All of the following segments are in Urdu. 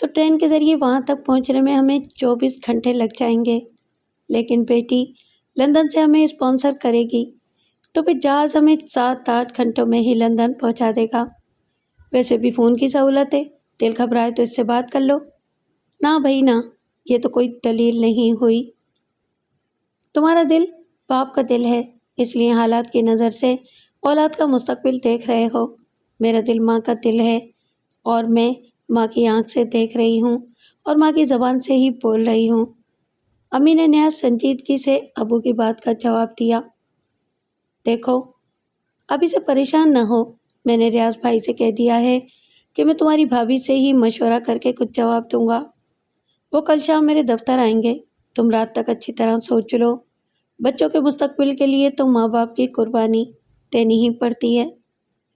تو ٹرین کے ذریعے وہاں تک پہنچنے میں ہمیں 24 گھنٹے لگ جائیں گے۔ لیکن بیٹی لندن سے ہمیں اسپانسر کرے گی تو پھر جہاز ہمیں 7-8 گھنٹوں میں ہی لندن پہنچا دے گا۔ ویسے بھی فون کی سہولت ہے، دل گھبرائے تو اس سے بات کر لو۔ نہ بھائی نہ، یہ تو کوئی دلیل نہیں ہوئی۔ تمہارا دل باپ کا دل ہے، اس لیے حالات کی نظر سے اولاد کا مستقبل دیکھ رہے ہو۔ میرا دل ماں کا دل ہے اور میں ماں کی آنکھ سے دیکھ رہی ہوں اور ماں کی زبان سے ہی بول رہی ہوں۔ امی نے نہایت سنجیدگی سے ابو کی بات کا جواب دیا۔ دیکھو ابھی سے پریشان نہ ہو، میں نے ریاض بھائی سے کہہ دیا ہے کہ میں تمہاری بھابھی سے ہی مشورہ کر کے کچھ جواب دوں گا۔ وہ کل شام میرے دفتر آئیں گے، تم رات تک اچھی طرح سوچ لو۔ بچوں کے مستقبل کے لیے تو ماں باپ کی قربانی دینی ہی پڑتی ہے،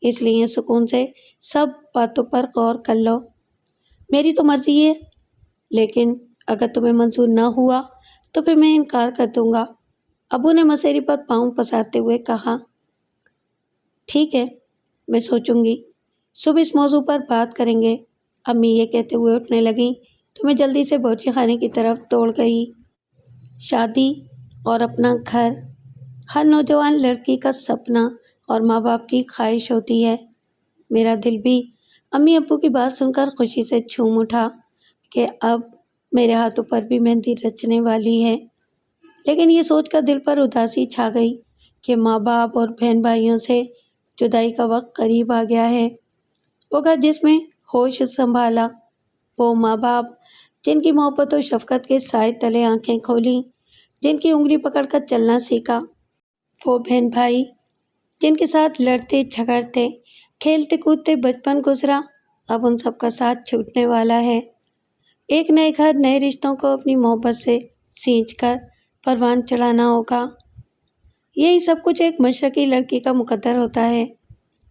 اس لیے سکون سے سب باتوں پر غور کر لو۔ میری تو مرضی ہے، لیکن اگر تمہیں منظور نہ ہوا تو پھر میں انکار کر دوں گا۔ ابو نے مسیری پر پاؤں پسارتے ہوئے کہا۔ ٹھیک ہے، میں سوچوں گی، صبح اس موضوع پر بات کریں گے۔ امی یہ کہتے ہوئے اٹھنے لگیں تو میں جلدی سے باورچی خانے کی طرف دوڑ گئی۔ شادی اور اپنا گھر ہر نوجوان لڑکی کا سپنا اور ماں باپ کی خواہش ہوتی ہے۔ میرا دل بھی امی ابو کی بات سن کر خوشی سے جھوم اٹھا کہ اب میرے ہاتھوں پر بھی مہندی رچنے والی ہے۔ لیکن یہ سوچ کر دل پر اداسی چھا گئی کہ ماں باپ اور بہن بھائیوں سے جدائی کا وقت قریب آ گیا ہے۔ وہ گھر جس میں ہوش سنبھالا، وہ ماں باپ جن کی محبت و شفقت کے سائے تلے آنکھیں کھولیں، جن کی انگلی پکڑ کر چلنا سیکھا، وہ بہن بھائی جن کے ساتھ لڑتے جھگڑتے کھیلتے کودتے بچپن گزرا، اب ان سب کا ساتھ چھوٹنے والا ہے۔ ایک نئے گھر نئے رشتوں کو اپنی محبت سے سینچ کر پروان چڑھانا ہوگا۔ یہی سب کچھ ایک مشرقی لڑکی کا مقدر ہوتا ہے،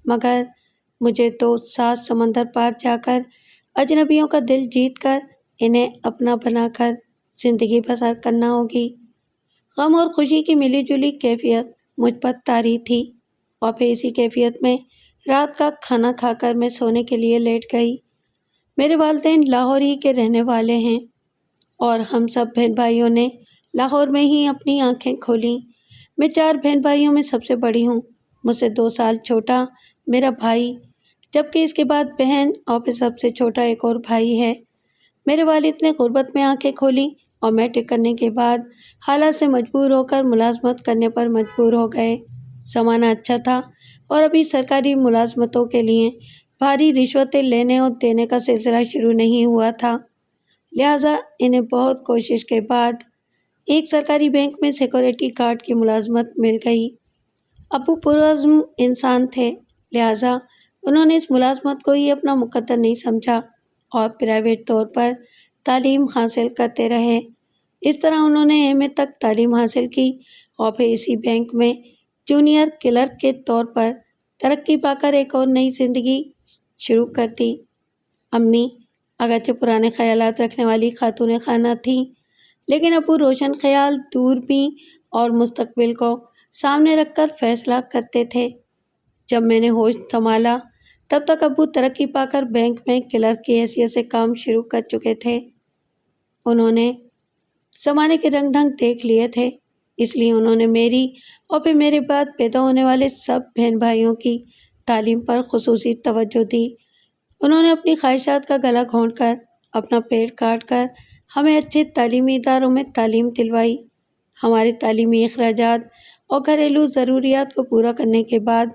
مگر مجھے تو 7 سمندر پار جا کر اجنبیوں کا دل جیت کر انہیں اپنا بنا کر زندگی بسر کرنا ہوگی۔ غم اور خوشی کی ملی جلی کیفیت مجھ پر طاری تھی، اور پھر اسی کیفیت میں رات کا کھانا کھا کر میں سونے کے لیے لیٹ گئی۔ میرے والدین لاہور ہی کے رہنے والے ہیں اور ہم سب بہن بھائیوں نے لاہور میں ہی اپنی آنکھیں کھولیں۔ میں 4 بہن بھائیوں میں سب سے بڑی ہوں، مجھ سے 2 سال چھوٹا میرا بھائی، جبکہ اس کے بعد بہن اور پھر سب سے چھوٹا ایک اور بھائی ہے۔ میرے والد نے غربت میں آنکھیں کھولیں اور میٹرک کرنے کے بعد حالات سے مجبور ہو کر ملازمت کرنے پر مجبور ہو گئے۔ زمانہ اچھا تھا اور ابھی سرکاری ملازمتوں کے لیے بھاری رشوتیں لینے اور دینے کا سلسلہ شروع نہیں ہوا تھا، لہٰذا انہیں بہت کوشش کے بعد ایک سرکاری بینک میں سیکورٹی گارڈ کی ملازمت مل گئی۔ ابو پرعزم انسان تھے، لہٰذا انہوں نے اس ملازمت کو ہی اپنا مقدر نہیں سمجھا اور پرائیویٹ طور پر تعلیم حاصل کرتے رہے۔ اس طرح انہوں نے ایم اے تک تعلیم حاصل کی اور پھر اسی بینک میں جونیئر کلرک کے طور پر ترقی پا کر ایک اور نئی زندگی شروع کر دی۔ امی اگرچہ پرانے خیالات رکھنے والی خاتون خانہ تھیں، لیکن ابو روشن خیال، دوربین اور مستقبل کو سامنے رکھ کر فیصلہ کرتے تھے۔ جب میں نے ہوش سنبھالا تب تک ابو ترقی پا کر بینک میں کلرک کی حیثیت سے کام شروع کر چکے تھے۔ انہوں نے زمانے کے رنگ ڈھنگ دیکھ لیے تھے، اس لیے انہوں نے میری اور پھر میرے بعد پیدا ہونے والے سب بہن بھائیوں کی تعلیم پر خصوصی توجہ دی۔ انہوں نے اپنی خواہشات کا گلا گھونٹ کر، اپنا پیٹ کاٹ کر ہمیں اچھے تعلیمی اداروں میں تعلیم دلوائی۔ ہمارے تعلیمی اخراجات اور گھریلو ضروریات کو پورا کرنے کے بعد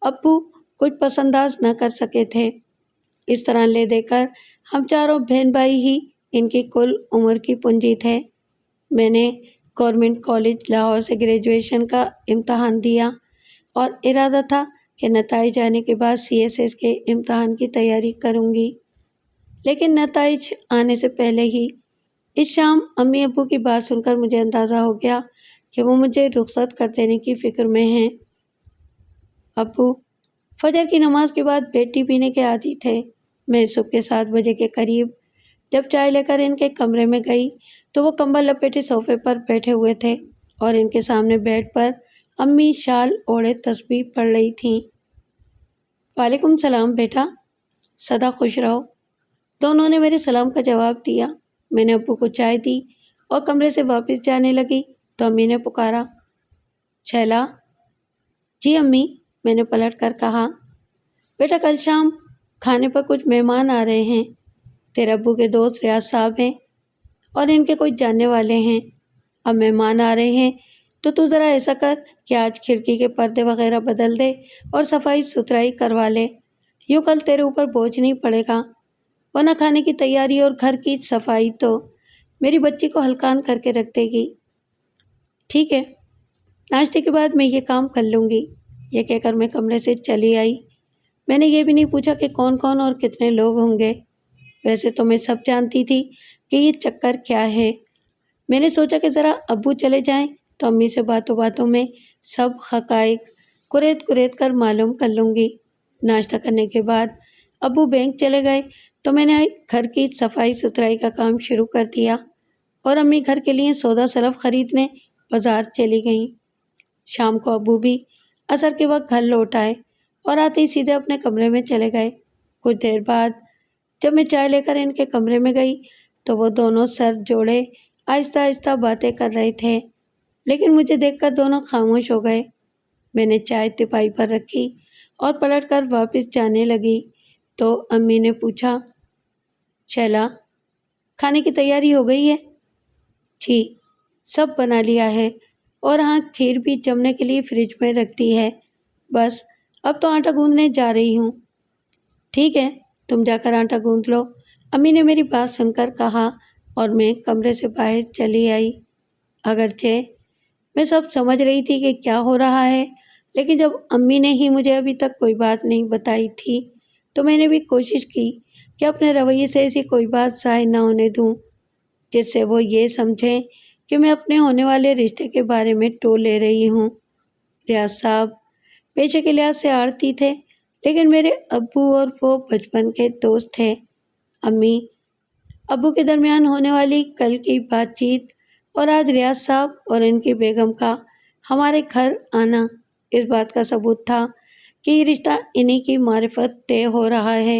ابو کچھ پس انداز نہ کر سکے تھے۔ اس طرح لے دے کر ہم 4 بہن بھائی ہی ان کی کل عمر کی پونجی تھے۔ میں نے گورنمنٹ کالج لاہور سے گریجویشن کا امتحان دیا اور ارادہ تھا کہ نتائج آنے کے بعد CSS کے امتحان کی تیاری کروں گی، لیکن نتائج آنے سے پہلے ہی اس شام امی ابو کی بات سن کر مجھے اندازہ ہو گیا کہ وہ مجھے رخصت کر دینے کی فکر میں ہیں۔ ابو فجر کی نماز کے بعد بیٹی پینے کے عادی تھے۔ میں صبح کے 7 بجے کے قریب جب چائے لے کر ان کے کمرے میں گئی تو وہ کمبل لپیٹے صوفے پر بیٹھے ہوئے تھے اور ان کے سامنے بیڈ پر امی شال اوڑھے تسبیح پڑھ رہی تھیں۔ وعلیکم السلام بیٹا، سدا خوش رہو۔ تو انہوں نے میرے سلام کا جواب دیا۔ میں نے ابو کو چائے دی اور کمرے سے واپس جانے لگی تو امی نے پکارا، شیلا۔ جی امی، میں نے پلٹ کر کہا۔ بیٹا کل شام کھانے پر کچھ مہمان آ رہے ہیں، تیرے ابو کے دوست ریاض صاحب ہیں اور ان کے کچھ جاننے والے ہیں۔ اب مہمان آ رہے ہیں تو ذرا ایسا کر کہ آج کھڑکی کے پردے وغیرہ بدل دے اور صفائی ستھرائی کروا لے، یوں کل تیرے اوپر بوجھ نہیں پڑے گا، ورنہ کھانے کی تیاری اور گھر کی صفائی تو میری بچی کو ہلکان کر کے رکھ دے گی۔ ٹھیک ہے، ناشتے کے بعد میں یہ کام کر لوں گی، یہ کہہ کر میں کمرے سے چلی آئی۔ میں نے یہ بھی نہیں پوچھا کہ کون کون اور کتنے لوگ ہوں گے، ویسے تو میں سب جانتی تھی کہ یہ چکر کیا ہے۔ میں نے سوچا کہ ذرا ابو چلے جائیں تو امی سے باتوں باتوں میں سب حقائق کریت کر معلوم کر لوں گی۔ ناشتہ کرنے کے بعد ابو بینک چلے گئے تو میں نے گھر کی صفائی ستھرائی کا کام شروع کر دیا اور امی گھر کے لیے سودا سلف خریدنے بازار چلی گئیں۔ شام کو ابو بھی عصر کے وقت گھر لوٹ آئے اور آتے ہی سیدھے اپنے کمرے میں چلے گئے۔ کچھ دیر بعد جب میں چائے لے کر ان کے کمرے میں گئی تو وہ دونوں سر جوڑے آہستہ آہستہ باتیں کر رہے تھے، لیکن مجھے دیکھ کر دونوں خاموش ہو گئے۔ میں نے چائے تپائی پر رکھی اور پلٹ کر واپس جانے لگی تو امی نے پوچھا، شیلا، کھانے کی تیاری ہو گئی ہے؟ جی، سب بنا لیا ہے اور ہاں کھیر بھی جمنے کے لیے فریج میں رکھ دی ہے، بس اب تو آٹا گوندنے جا رہی ہوں۔ ٹھیک ہے، تم جا کر آٹا گوندھ لو، امی نے میری بات سن کر کہا اور میں کمرے سے باہر چلی آئی۔ اگرچہ میں سب سمجھ رہی تھی کہ کیا ہو رہا ہے، لیکن جب امی نے ہی مجھے ابھی تک کوئی بات نہیں بتائی تھی تو میں نے بھی کوشش کی کہ اپنے رویے سے ایسی کوئی بات ظاہر نہ ہونے دوں جس سے وہ یہ سمجھیں کہ میں اپنے ہونے والے رشتے کے بارے میں ٹول لے رہی ہوں۔ ریاض صاحب پیشے کے لحاظ سے آڑتی تھے، لیکن میرے ابو اور وہ بچپن کے دوست تھے۔ امی ابو کے درمیان ہونے والی کل کی بات چیت اور آج ریاض صاحب اور ان کی بیگم کا ہمارے گھر آنا اس بات کا ثبوت تھا کہ یہ رشتہ انہی کی معرفت طے ہو رہا ہے۔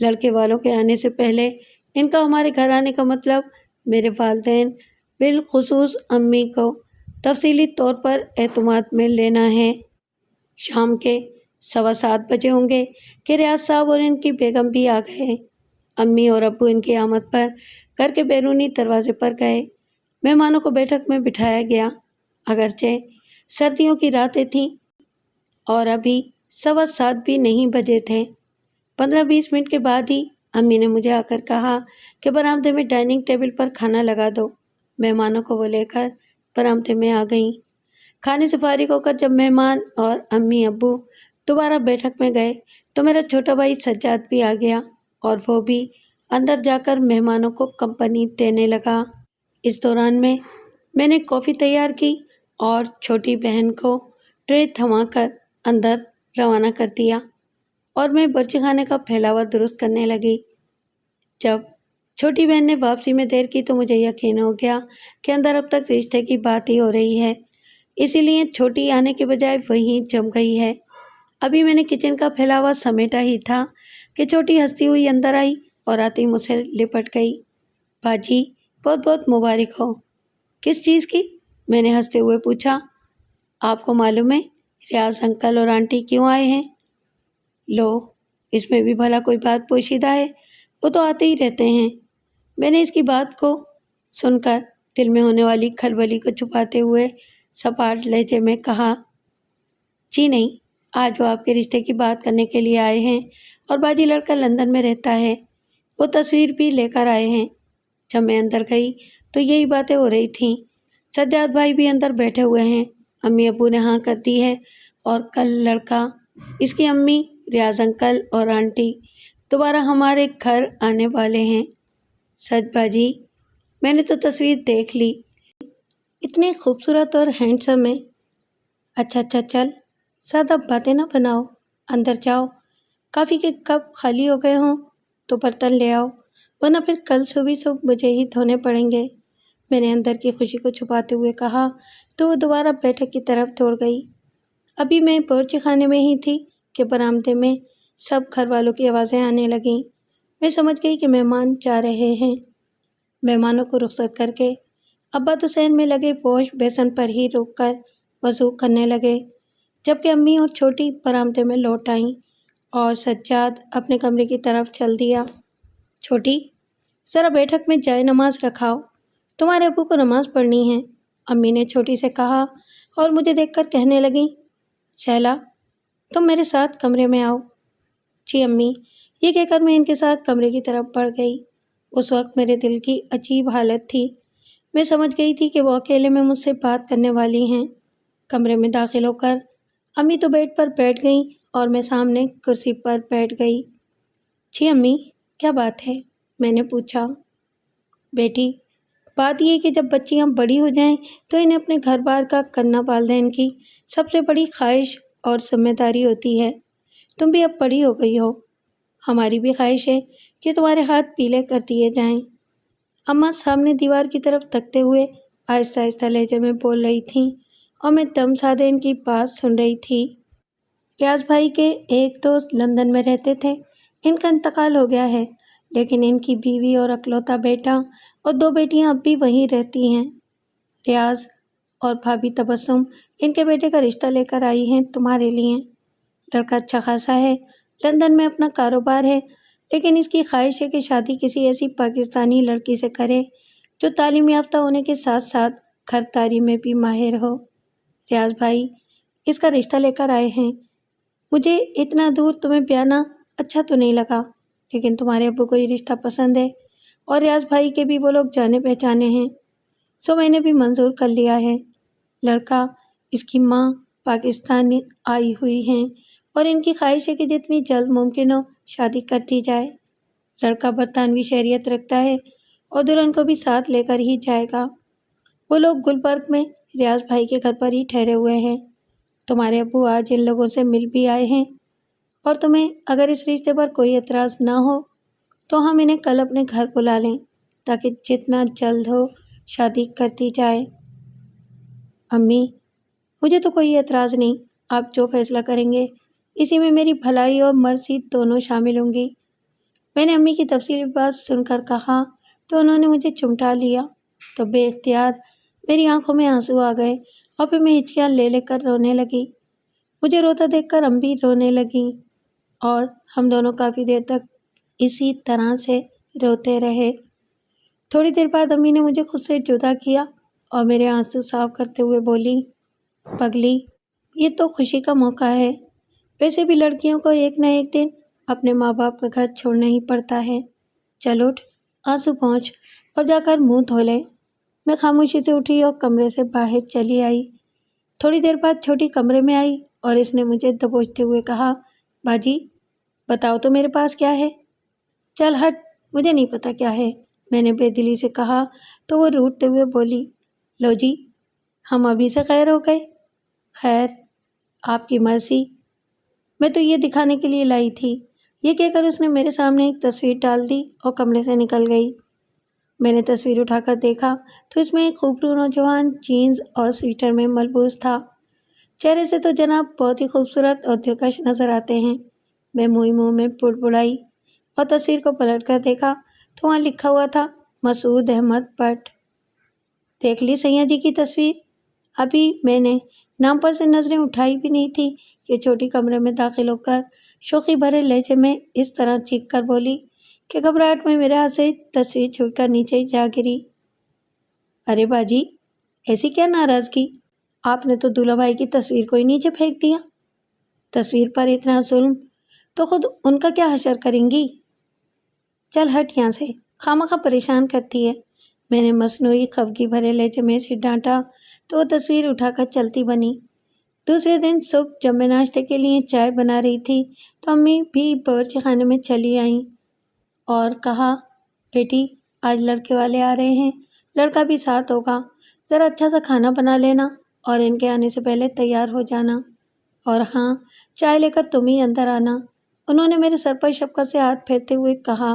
لڑکے والوں کے آنے سے پہلے ان کا ہمارے گھر آنے کا مطلب میرے والدین بالخصوص امی کو تفصیلی طور پر اعتماد میں لینا ہے۔ شام کے 7:15 بجے ہوں گے کہ ریاض صاحب اور ان کی بیگم بھی آ گئے۔ امی اور ابو ان کی آمد پر گھر کے بیرونی دروازے پر گئے۔ مہمانوں کو بیٹھک میں بٹھایا گیا۔ اگرچہ سردیوں کی راتیں تھیں اور ابھی 7:15 بھی نہیں بجے تھے۔ 15-20 منٹ کے بعد ہی امی نے مجھے آ کر کہا کہ برآمدے میں ڈائننگ ٹیبل پر کھانا لگا دو۔ مہمانوں کو وہ لے کر برآمدے میں آ گئیں۔ کھانے سے فارغ ہو کر جب مہمان اور امی ابو دوبارہ بیٹھک میں گئے تو میرا چھوٹا بھائی سجاد بھی آ گیا اور وہ بھی اندر جا کر مہمانوں کو کمپنی دینے لگا۔ اس دوران میں نے کافی تیار کی اور چھوٹی بہن کو ٹرے تھما کر اندر روانہ کر دیا اور میں برچی خانے کا پھیلاوا درست کرنے لگی۔ جب چھوٹی بہن نے واپسی میں دیر کی تو مجھے یقین ہو گیا کہ اندر اب تک رشتے کی بات ہی ہو رہی ہے، اسی لیے چھوٹی آنے کے بجائے وہیں جم گئی ہے۔ ابھی میں نے کچن کا پھیلاوا سمیٹا ہی تھا کہ چھوٹی ہنستی ہوئی اندر آئی اور آتے ہی مجھ سے لپٹ گئی۔ باجی بہت بہت مبارک ہو۔ کس چیز کی؟ میں نے ہنستے ہوئے پوچھا۔ آپ کو معلوم ہے ریاض انکل اور آنٹی کیوں آئے ہیں؟ لو، اس میں بھی بھلا کوئی بات پوشیدہ ہے، وہ تو آتے ہی رہتے ہیں۔ میں نے اس کی بات کو سن کر دل میں ہونے والی کھلبلی کو چھپاتے ہوئے سپاٹ لہجے میں کہا، جی نہیں، آج وہ آپ کے رشتے کی بات کرنے کے لیے آئے ہیں اور باجی لڑکا لندن میں رہتا ہے، وہ تصویر بھی لے کر آئے ہیں۔ جب میں اندر گئی تو یہی باتیں ہو رہی تھیں۔ سجاد بھائی بھی اندر بیٹھے ہوئے ہیں۔ امی ابو نے ہاں کر دی ہے اور کل لڑکا، اس کی امی، ریاض انکل اور آنٹی دوبارہ ہمارے گھر آنے والے ہیں۔ سچ باجی، میں نے تو تصویر دیکھ لی، اتنے خوبصورت اور ہینڈسم ہے۔ اچھا چل، زیادہ باتیں نہ بناؤ، اندر جاؤ، کافی کے کپ خالی ہو گئے ہوں تو برتن لے آؤ، ورنہ پھر کل صبح مجھے ہی دھونے پڑیں گے۔ میں نے اندر کی خوشی کو چھپاتے ہوئے کہا تو وہ دوبارہ بیٹھک کی طرف دوڑ گئی۔ ابھی میں باورچی خانے میں ہی تھی کہ برآمدے میں سب گھر والوں کی آوازیں آنے لگیں۔ میں سمجھ گئی کہ مہمان جا رہے ہیں۔ مہمانوں کو رخصت کر کے ابا تو صحن میں لگے واش بیسن پر ہی رک کر وضو کرنے لگے، جبکہ امی اور چھوٹی برآمدے میں لوٹ آئیں اور سجاد اپنے کمرے کی طرف چل دیا۔ چھوٹی، ذرا بیٹھک میں جائے نماز رکھاؤ، تمہارے ابو کو نماز پڑھنی ہے، امی نے چھوٹی سے کہا اور مجھے دیکھ کر کہنے لگیں، شیلا تم میرے ساتھ کمرے میں آؤ۔ جی امی، یہ کہہ کر میں ان کے ساتھ کمرے کی طرف بڑھ گئی۔ اس وقت میرے دل کی عجیب حالت تھی۔ میں سمجھ گئی تھی کہ وہ اکیلے میں مجھ سے بات کرنے والی ہیں۔ کمرے میں داخل ہو کر امی تو بیڈ پر بیٹھ گئیں اور میں سامنے کرسی پر بیٹھ گئی۔ جی امی، کیا بات ہے؟ میں نے پوچھا۔ بیٹی، بات یہ کہ جب بچیاں بڑی ہو جائیں تو انہیں اپنے گھر بار کا کرنا والدین کی سب سے بڑی خواہش اور ذمہ داری ہوتی ہے۔ تم بھی اب بڑی ہو گئی ہو، ہماری بھی خواہش ہے کہ تمہارے ہاتھ پیلے کر دیے جائیں۔ اماں سامنے دیوار کی طرف تکتے ہوئے آہستہ آہستہ لہجے میں بول رہی تھیں اور میں دم سادے ان کی بات سن رہی تھی۔ ریاض بھائی کے ایک دوست لندن میں رہتے تھے، ان کا انتقال ہو گیا ہے، لیکن ان کی بیوی اور اکلوتا بیٹا اور 2 بیٹیاں اب بھی وہیں رہتی ہیں۔ ریاض اور بھابھی تبسم ان کے بیٹے کا رشتہ لے کر آئی ہیں تمہارے لیے۔ لڑکا اچھا خاصا ہے، لندن میں اپنا کاروبار ہے، لیکن اس کی خواہش ہے کہ شادی کسی ایسی پاکستانی لڑکی سے کرے جو تعلیم یافتہ ہونے کے ساتھ ساتھ گھرداری میں بھی ماہر ہو۔ ریاض بھائی اس کا رشتہ لے کر آئے ہیں۔ مجھے اتنا دور تمہیں بیانا اچھا تو نہیں لگا، لیکن تمہارے ابو کو یہ رشتہ پسند ہے اور ریاض بھائی کے بھی وہ لوگ جانے پہچانے ہیں، سو میں نے بھی منظور کر لیا ہے۔ لڑکا، اس کی ماں پاکستان آئی ہوئی ہیں اور ان کی خواہش ہے کہ جتنی جلد ممکن ہو شادی کر دی جائے۔ لڑکا برطانوی شہریت رکھتا ہے اور دلہن کو بھی ساتھ لے کر ہی جائے گا۔ وہ لوگ گلبرگ میں ریاض بھائی کے گھر پر ہی ٹھہرے ہوئے ہیں۔ تمہارے ابو آج ان لوگوں سے مل بھی آئے ہیں، اور تمہیں اگر اس رشتے پر کوئی اعتراض نہ ہو تو ہم انہیں کل اپنے گھر بلا لیں تاکہ جتنا جلد ہو شادی کر دی جائے۔ امی، مجھے تو کوئی اعتراض نہیں، آپ جو فیصلہ کریں گے اسی میں میری بھلائی اور مرضی دونوں شامل ہوں گی۔ میں نے امی کی تفصیلی بات سن کر کہا تو انہوں نے مجھے چمٹا لیا، تو بے اختیار میری آنکھوں میں آنسو آ گئے اور پھر میں ہچکیاں لے لے کر رونے لگی۔ مجھے روتا دیکھ کر ام بھی رونے لگیں اور ہم دونوں کافی دیر تک اسی طرح سے روتے رہے۔ تھوڑی دیر بعد امی نے مجھے خود سے جدا کیا اور میرے آنسو صاف کرتے ہوئے بولی، پگلی، یہ تو خوشی کا موقع ہے، ویسے بھی لڑکیوں کو ایک نہ ایک دن اپنے ماں باپ کا گھر چھوڑنا ہی پڑتا ہے، چل اٹھ، آنسو پہنچ اور جا کر منہ دھو لے۔ میں خاموشی سے اٹھی اور کمرے سے باہر چلی آئی۔ تھوڑی دیر بعد چھوٹی کمرے میں آئی اور اس نے مجھے دبوچتے ہوئے کہا، باجی بتاؤ تو میرے پاس کیا ہے؟ چل ہٹ، مجھے نہیں پتا کیا ہے، میں نے بے دلی سے کہا تو وہ روٹتے ہوئے بولی، لو جی، ہم ابھی سے خیر ہو گئے؟ خیر، آپ کی مرضی، میں تو یہ دکھانے کے لیے لائی تھی۔ یہ کہہ کر اس نے میرے سامنے ایک تصویر ڈال دی اور کمرے سے نکل گئی۔ میں نے تصویر اٹھا کر دیکھا تو اس میں ایک خوبصورت نوجوان جینز اور سویٹر میں ملبوس تھا۔ چہرے سے تو جناب بہت ہی خوبصورت اور دلکش نظر آتے ہیں۔ میں منہ میں بڑبڑائی اور تصویر کو پلٹ کر دیکھا تو وہاں لکھا ہوا تھا، مسعود احمد بٹ۔ دیکھ لی سیاں جی کی تصویر؟ ابھی میں نے نام پر سے نظریں اٹھائی بھی نہیں تھی کہ چھوٹی کمرے میں داخل ہو کر شوخی بھرے لہجے میں اس طرح چیخ کر بولی کہ گھبراہٹ میں میرے ہاتھ سے تصویر چھوٹ کر نیچے جا گری۔ ارے باجی، ایسی کیا ناراضگی؟ آپ نے تو دولہا بھائی کی تصویر کو ہی نیچے پھینک دیا۔ تصویر پر اتنا ظلم تو خود ان کا کیا حشر کریں گی؟ چل ہٹ یہاں سے، خامخواہ پریشان کرتی ہے، میں نے مصنوعی خفگی بھرے لہجے میں اسے ڈانٹا تو وہ تصویر اٹھا کر چلتی بنی۔ دوسرے دن صبح جب میں ناشتے کے لیے چائے بنا رہی تھی تو امی بھی باورچی خانے میں چلی آئیں اور کہا، بیٹی آج لڑکے والے آ رہے ہیں، لڑکا بھی ساتھ ہوگا، ذرا اچھا سا کھانا بنا لینا اور ان کے آنے سے پہلے تیار ہو جانا، اور ہاں، چائے لے کر تم ہی اندر آنا۔ انہوں نے میرے سر پر شفقت سے ہاتھ پھیرتے ہوئے کہا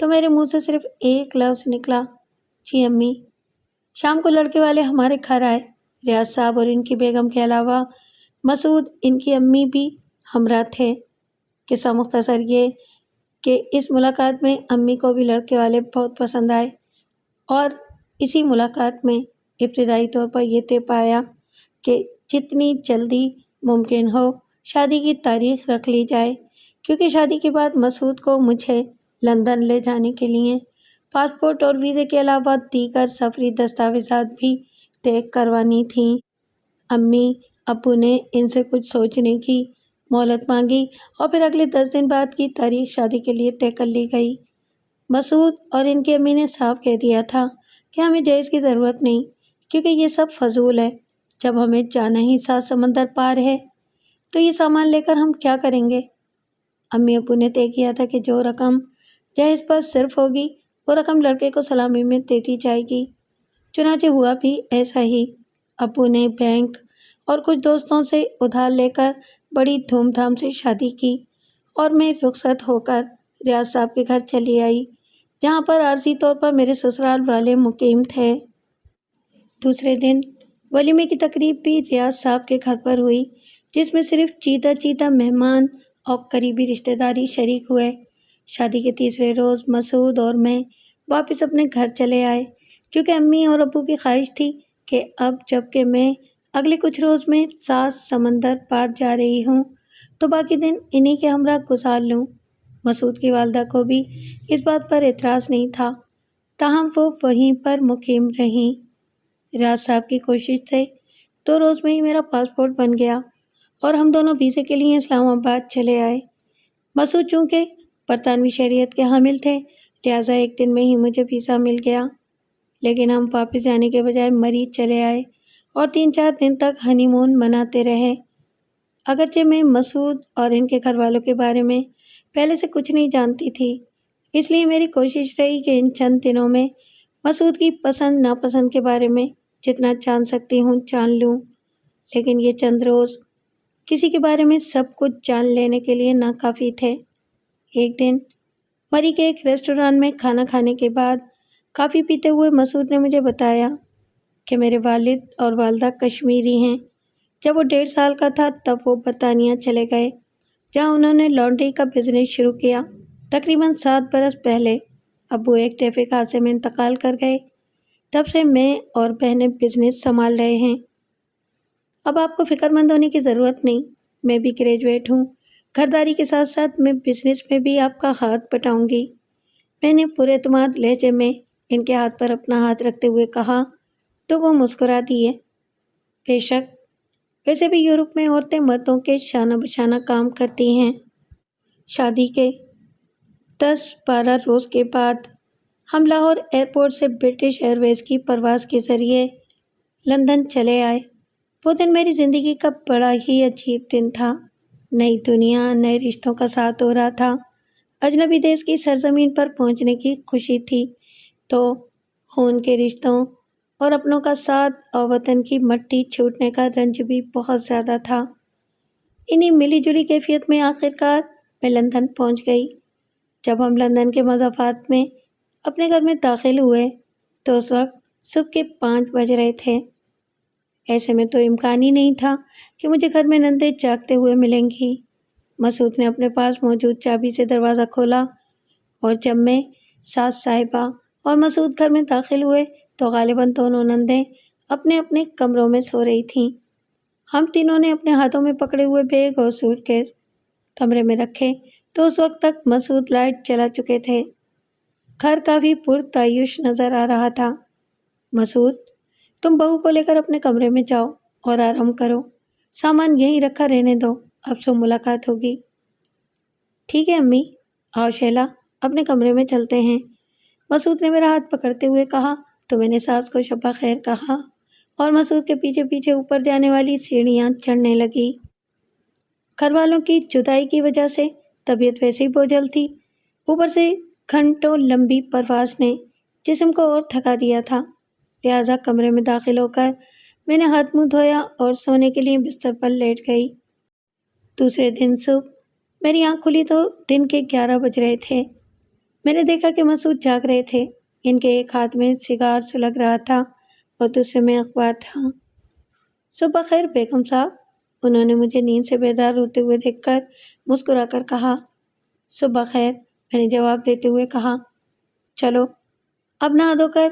تو میرے منہ سے صرف ایک لفظ نکلا، جی امی۔ شام کو لڑکے والے ہمارے گھر آئے، ریاض صاحب اور ان کی بیگم کے علاوہ مسعود ان کی امی بھی ہمراہ تھے۔ قصہ مختصر یہ کہ اس ملاقات میں امی کو بھی لڑکے والے بہت پسند آئے اور اسی ملاقات میں ابتدائی طور پر یہ طے پایا کہ جتنی جلدی ممکن ہو شادی کی تاریخ رکھ لی جائے، کیونکہ شادی کے بعد مسعود کو مجھے لندن لے جانے کے لیے پاسپورٹ اور ویزے کے علاوہ دیگر سفری دستاویزات بھی طے کروانی تھیں۔ امی ابو نے ان سے کچھ سوچنے کی مہلت مانگی اور پھر اگلے 10 دن بعد کی تاریخ شادی کے لیے طے کر لی گئی۔ مسعود اور ان کی امی نے صاف کہہ دیا تھا کہ ہمیں جہیز کی ضرورت نہیں، کیونکہ یہ سب فضول ہے۔ جب ہمیں جانا ہی 7 سمندر پار ہے تو یہ سامان لے کر ہم کیا کریں گے؟ امی ابو نے طے کیا تھا کہ جو رقم جہیز پر صرف ہوگی وہ رقم لڑکے کو سلامی میں دے دی جائے گی۔ چنانچہ ہوا بھی ایسا ہی۔ ابو نے بینک اور کچھ دوستوں سے ادھار لے کر بڑی دھوم دھام سے شادی کی اور میں رخصت ہو کر ریاض صاحب کے گھر چلی آئی، جہاں پر عارضی طور پر میرے سسرال والے مقیم تھے۔ دوسرے دن ولیمے کی تقریب بھی ریاض صاحب کے گھر پر ہوئی، جس میں صرف چیدہ مہمان اور قریبی رشتہ داری شریک ہوئے۔ شادی کے تیسرے روز مسعود اور میں واپس اپنے گھر چلے آئے، کیونکہ امی اور ابو کی خواہش تھی کہ اب جب کہ میں اگلے کچھ روز میں 7 سمندر پار جا رہی ہوں تو باقی دن انہی کے ہمراہ گزار لوں۔ مسعود کی والدہ کو بھی اس بات پر اعتراض نہیں تھا، تاہم وہ وہیں پر مقیم رہیں۔ ریاض صاحب کی کوشش سے 2 روز میں ہی میرا پاسپورٹ بن گیا اور ہم دونوں ویزے کے لیے اسلام آباد چلے آئے۔ مسعود چونکہ برطانوی شہریت کے حامل تھے، لہٰذا ایک دن میں ہی مجھے ویزا مل گیا، لیکن ہم واپس جانے کے بجائے مریض چلے آئے اور 3-4 دن تک ہنی مون مناتے رہے۔ اگرچہ میں مسعود اور ان کے گھر والوں کے بارے میں پہلے سے کچھ نہیں جانتی تھی، اس لیے میری کوشش رہی کہ ان چند دنوں میں مسعود کی پسند ناپسند کے بارے میں جتنا جان سکتی ہوں جان لوں، لیکن یہ چند روز کسی کے بارے میں سب کچھ جان لینے کے لیے ناکافی تھے۔ ایک دن مری کے ایک ریسٹوران میں کھانا کھانے کے بعد کافی پیتے ہوئے مسعود نے مجھے بتایا کہ میرے والد اور والدہ کشمیری ہیں۔ جب وہ 1.5 سال کا تھا تب وہ برطانیہ چلے گئے، جہاں انہوں نے لانڈری کا بزنس شروع کیا۔ تقریباً 7 برس پہلے ابو ایک ٹریفک حادثے میں انتقال کر گئے، تب سے میں اور بہنیں بزنس سنبھال رہے ہیں۔ اب آپ کو فکر مند ہونے کی ضرورت نہیں، میں بھی گریجویٹ ہوں، گھرداری کے ساتھ ساتھ میں بزنس میں بھی آپ کا ہاتھ بٹاؤں گی۔ میں نے پورے اعتماد لہجے میں ان کے ہاتھ پر اپنا ہاتھ رکھتے ہوئے کہا تو وہ مسکرا دیے۔ بے شک، ویسے بھی یورپ میں عورتیں مردوں کے شانہ بشانہ کام کرتی ہیں۔ شادی کے 10-12 روز کے بعد ہم لاہور ایئرپورٹ سے برٹش ایئر ویز کی پرواز کے ذریعے لندن چلے آئے۔ وہ دن میری زندگی کا بڑا ہی عجیب دن تھا۔ نئی دنیا، نئے رشتوں کا ساتھ ہو رہا تھا۔ اجنبی دیش کی سرزمین پر پہنچنے کی خوشی تھی تو خون کے رشتوں اور اپنوں کا ساتھ اور وطن کی مٹی چھوٹنے کا رنج بھی بہت زیادہ تھا۔ انہی ملی جلی کیفیت میں آخرکار میں لندن پہنچ گئی۔ جب ہم لندن کے مضافات میں اپنے گھر میں داخل ہوئے تو اس وقت صبح کے 5 بج رہے تھے۔ ایسے میں تو امکان ہی نہیں تھا کہ مجھے گھر میں نندیں جاگتے ہوئے ملیں گی۔ مسعود نے اپنے پاس موجود چابی سے دروازہ کھولا اور جب میں، ساس صاحبہ اور مسعود گھر میں داخل ہوئے تو غالباً دونوں نندیں اپنے اپنے کمروں میں سو رہی تھیں۔ ہم تینوں نے اپنے ہاتھوں میں پکڑے ہوئے بیگ اور سوٹ کیس کمرے میں رکھے تو اس وقت تک مسعود لائٹ جلا چکے تھے۔ گھر کافی پرتعیش نظر آ رہا تھا۔ مسعود، تم بہو کو لے کر اپنے کمرے میں جاؤ اور آرام کرو، سامان یہیں رکھا رہنے دو، اب صبح ملاقات ہوگی۔ ٹھیک ہے امی، آؤ شیلا، اپنے کمرے میں چلتے ہیں، مسعود نے میرا ہاتھ پکڑتے ہوئے کہا تو میں نے ساس کو شبہ خیر کہا اور مسعود کے پیچھے پیچھے اوپر جانے والی سیڑھیاں چڑھنے لگی۔ گھر والوں کی جدائی کی وجہ سے طبیعت ویسے ہی بوجھل تھی، اوپر سے گھنٹوں لمبی پرواز نے جسم کو اور تھکا دیا تھا، لہٰذا کمرے میں داخل ہو کر میں نے ہاتھ منہ دھویا اور سونے کے لیے بستر پر لیٹ گئی۔ دوسرے دن صبح میری آنکھ کھلی تو دن کے 11 بج رہے تھے۔ میں نے دیکھا کہ مسعود جاگ رہے تھے۔ ان کے ایک ہاتھ میں سگار سلگ رہا تھا اور دوسرے میں اخبار تھا۔ صبح خیر بیگم صاحب، انہوں نے مجھے نیند سے بیدار ہوتے ہوئے دیکھ کر مسکرا کر کہا۔ صبح خیر، میں نے جواب دیتے ہوئے کہا۔ چلو اب نہا دھو کر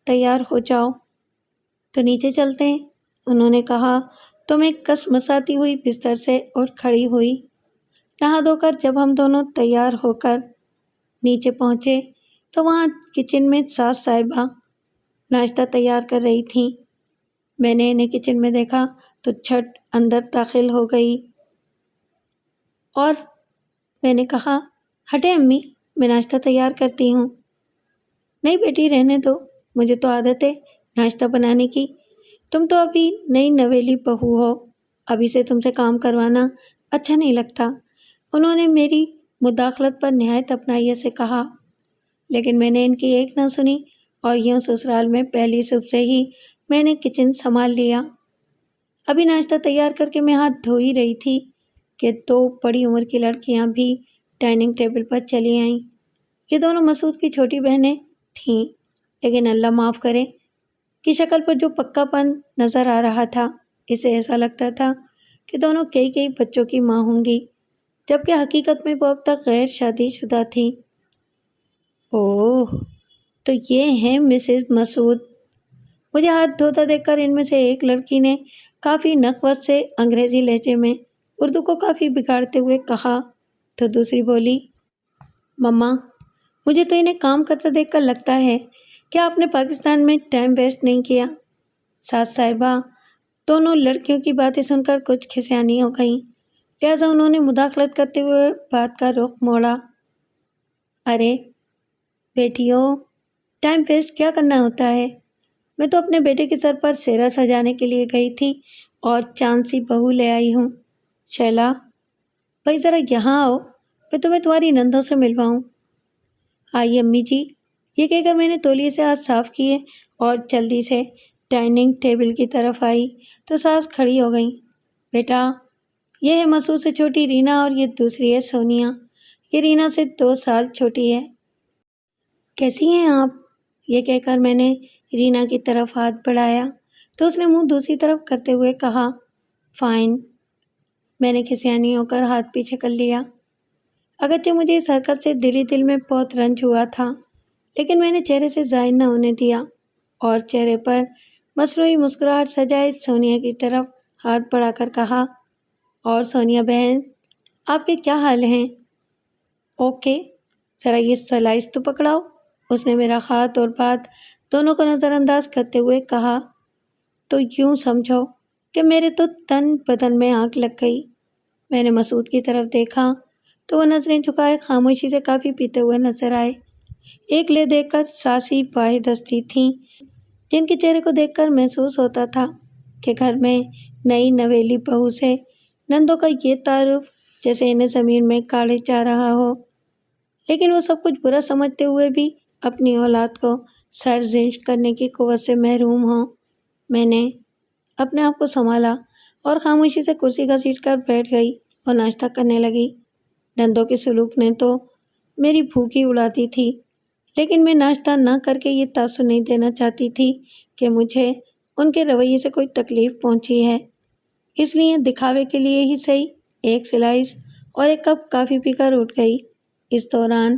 تیار ہو جاؤ تو نیچے چلتے ہیں، انہوں نے کہا تو میں کس مساتی ہوئی بستر سے اٹھ کھڑی ہوئی۔ نہا دھو کر جب ہم دونوں تیار ہو کر نیچے پہنچے تو وہاں کچن میں ساس صاحبہ ناشتہ تیار کر رہی تھیں۔ میں نے انہیں کچن میں دیکھا تو جھٹ اندر داخل ہو گئی اور میں نے کہا، ہٹے امی، میں ناشتہ تیار کرتی ہوں۔ نہیں بیٹی رہنے دو، مجھے تو عادت ہے ناشتہ بنانے کی، تم تو ابھی نئی نویلی بہو ہو، ابھی سے تم سے کام کروانا اچھا نہیں لگتا۔ انہوں نے میری مداخلت پر نہایت اپنائیت سے کہا، لیکن میں نے ان کی ایک نہ سنی اور یوں سسرال میں پہلی صبح سے ہی میں نے کچن سنبھال لیا۔ ابھی ناشتہ تیار کر کے میں ہاتھ دھو ہی رہی تھی کہ دو بڑی عمر کی لڑکیاں بھی ڈائننگ ٹیبل پر چلی آئیں۔ یہ دونوں مسعود کی چھوٹی بہنیں تھیں، لیکن اللہ معاف کرے کہ شکل پر جو پکا پن نظر آ رہا تھا، اسے ایسا لگتا تھا کہ دونوں کئی بچوں کی ماں ہوں گی، جبکہ حقیقت میں وہ اب تک غیر شادی شدہ تھیں۔ اوہ، تو یہ ہیں مسز مسعود۔ مجھے ہاتھ دھوتا دیکھ کر ان میں سے ایک لڑکی نے کافی نخوت سے انگریزی لہجے میں اردو کو کافی بگاڑتے ہوئے کہا تو دوسری بولی، مما، مجھے تو انہیں کام کرتا دیکھ کر لگتا ہے کہ آپ نے پاکستان میں ٹائم ویسٹ نہیں کیا۔ ساس صاحبہ دونوں لڑکیوں کی باتیں سن کر کچھ کھسیانی ہو گئیں، لہٰذا انہوں نے مداخلت کرتے ہوئے بات کا رخ موڑا۔ ارے بیٹیوں، ٹائم ویسٹ کیا کرنا ہوتا ہے؟ میں تو اپنے بیٹے کے سر پر سہرا سجانے کے لیے گئی تھی اور چاند سی بہو لے آئی ہوں۔ شیلا بھائی ذرا یہاں آؤ، میں تمہیں تمہاری نندوں سے ملواؤں۔ آئی امی جی، یہ کہہ کر میں نے تولیے سے ہاتھ صاف کیے اور جلدی سے ڈائننگ ٹیبل کی طرف آئی تو ساس کھڑی ہو گئیں۔ بیٹا، یہ ہے مسعود سے چھوٹی رینا اور یہ دوسری ہے سونیا، یہ رینا سے 2 سال چھوٹی ہے۔ کیسی ہیں آپ؟ یہ کہہ کر میں نے رینا کی طرف ہاتھ بڑھایا تو اس نے منہ دوسری طرف کرتے ہوئے کہا، فائن۔ میں نے کھسیانی ہو کر ہاتھ پیچھے کر لیا۔ اگرچہ مجھے اس حرکت سے دل میں بہت رنج ہوا تھا، لیکن میں نے چہرے سے ظاہر نہ ہونے دیا اور چہرے پر مصنوعی مسکراہٹ سجائے سونیا کی طرف ہاتھ بڑھا کر کہا، اور سونیا بہن، آپ کے کیا حال ہیں؟ اوکے، ذرا یہ سلائس تو پکڑاؤ۔ اس نے میرا ہاتھ اور بات دونوں کو نظر انداز کرتے ہوئے کہا تو یوں سمجھو کہ میرے تو تن بدن میں آگ لگ گئی۔ میں نے مسعود کی طرف دیکھا تو وہ نظریں جھکائے خاموشی سے کافی پیتے ہوئے نظر آئے۔ ایک لے دیکھ کر ساسی واحد ہستی تھیں جن کے چہرے کو دیکھ کر محسوس ہوتا تھا کہ گھر میں نئی نویلی بہو سے نندوں کا یہ تعارف جیسے انہیں زمین میں گاڑے جا رہا ہو، لیکن وہ سب کچھ برا سمجھتے ہوئے بھی اپنی اولاد کو سرزنش کرنے کی قوت سے محروم ہوں۔ میں نے اپنے آپ کو سنبھالا اور خاموشی سے کرسی گھسیٹ کر بیٹھ گئی اور ناشتہ کرنے لگی۔ نندوں کے سلوک نے تو میری بھوک ہی اڑا دی تھی، لیکن میں ناشتہ نہ کر کے یہ تاثر نہیں دینا چاہتی تھی کہ مجھے ان کے رویے سے کوئی تکلیف پہنچی ہے، اس لیے دکھاوے کے لیے ہی صحیح ایک سلائس اور ایک کپ کافی پی کر اٹھ گئی۔ اس دوران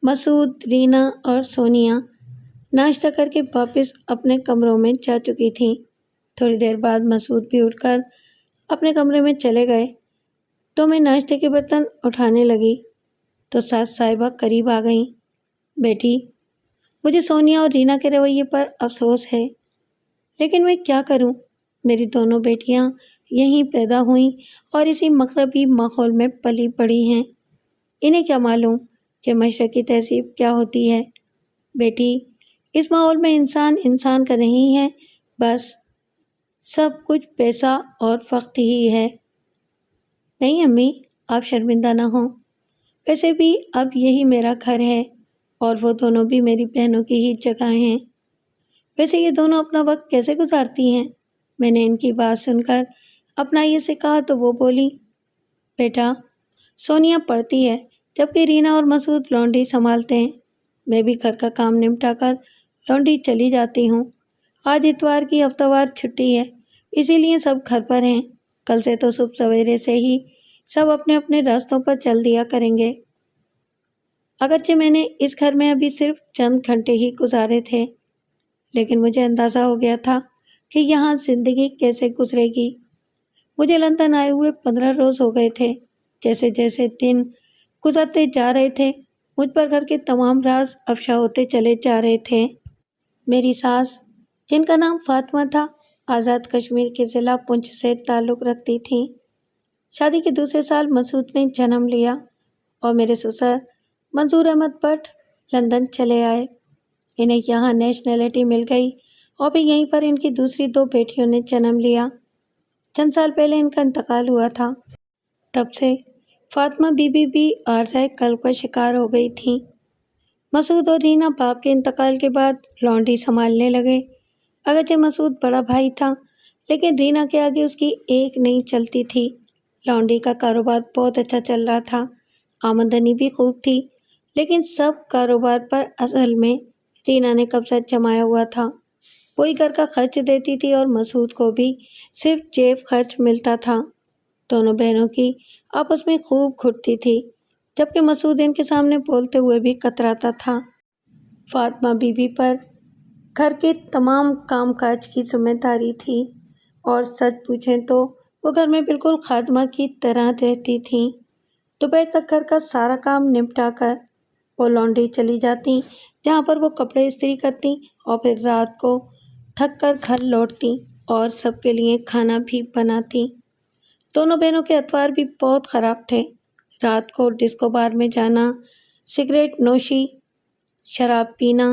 مسعود، رینا اور سونیا ناشتہ کر کے واپس اپنے کمروں میں جا چکی تھیں۔ تھوڑی دیر بعد مسعود بھی اٹھ کر اپنے کمرے میں چلے گئے تو میں ناشتے کے برتن اٹھانے لگی تو ساس صاحبہ قریب آ گئیں۔ بیٹی، مجھے سونیا اور رینا کے رویے پر افسوس ہے، لیکن میں کیا کروں؟ میری دونوں بیٹیاں یہیں پیدا ہوئیں اور اسی مغربی ماحول میں پلی بڑھی ہیں، انہیں کیا معلوم کہ مشرقی تہذیب کیا ہوتی ہے۔ بیٹی، اس ماحول میں انسان کا نہیں ہے، بس سب کچھ پیسہ اور وقت ہی ہے۔ نہیں امی، آپ شرمندہ نہ ہوں، ویسے بھی اب یہی میرا گھر ہے اور وہ دونوں بھی میری بہنوں کی ہی جگہ ہیں۔ ویسے یہ دونوں اپنا وقت کیسے گزارتی ہیں؟ میں نے ان کی بات سن کر اپنائیت سے کہا تو وہ بولی، بیٹا، سونیا پڑھتی ہے جبکہ رینا اور مسعود لانڈری سنبھالتے ہیں، میں بھی گھر کا کام نمٹا کر لانڈری چلی جاتی ہوں۔ آج اتوار کی ہفتہ وار چھٹی ہے، اسی لیے سب گھر پر ہیں، کل سے تو صبح 7 سویرے سے ہی سب اپنے اپنے راستوں پر چل دیا کریں گے۔ اگرچہ میں نے اس گھر میں ابھی صرف چند گھنٹے ہی گزارے تھے، لیکن مجھے اندازہ ہو گیا تھا کہ یہاں زندگی کیسے گزرے گی۔ مجھے لندن آئے ہوئے 15 روز ہو گئے تھے۔ جیسے جیسے دن گزرتے جا رہے تھے، مجھ پر گھر کے تمام راز افشا ہوتے چلے جا رہے تھے۔ میری ساس، جن کا نام فاطمہ تھا، آزاد کشمیر کے ضلع پونچھ سے تعلق رکھتی تھیں۔ شادی کے دوسرے سال مسعود نے جنم لیا اور میرے سسر منظور احمد بٹ لندن چلے آئے۔ انہیں یہاں نیشنلٹی مل گئی اور بھی یہیں پر ان کی دوسری 2 بیٹیوں نے جنم لیا۔ چند سال پہلے ان کا انتقال ہوا تھا۔ تب سے فاطمہ بی بی بھی عارضہ قلب کا شکار ہو گئی تھیں۔ مسعود اور رینا باپ کے انتقال کے بعد لانڈری سنبھالنے لگے۔ اگرچہ مسعود بڑا بھائی تھا، لیکن رینا کے آگے اس کی ایک نہیں چلتی تھی۔ لانڈری کا کاروبار بہت اچھا چل رہا تھا، آمدنی بھی خوب تھی، لیکن سب کاروبار پر اصل میں رینا نے قبضہ جمایا ہوا تھا۔ وہی گھر کا خرچ دیتی تھی اور مسعود کو بھی صرف جیب خرچ ملتا تھا۔ دونوں بہنوں کی آپس میں خوب گھٹتی تھی، جبکہ مسعود ان کے سامنے بولتے ہوئے بھی کتراتا تھا۔ فاطمہ بی بی پر گھر کے تمام کام کاج کی ذمہ داری تھی، اور سچ پوچھیں تو وہ گھر میں بالکل خادمہ کی طرح رہتی تھیں۔ دوپہر تک گھر کا سارا کام نپٹا کر وہ لانڈری چلی جاتی، جہاں پر وہ کپڑے استری کرتی اور پھر رات کو تھک کر گھر لوٹتی اور سب کے لیے کھانا بھی بناتی۔ دونوں بہنوں کے اتوار بھی بہت خراب تھے۔ رات کو ڈسکو بار میں جانا، سگریٹ نوشی، شراب پینا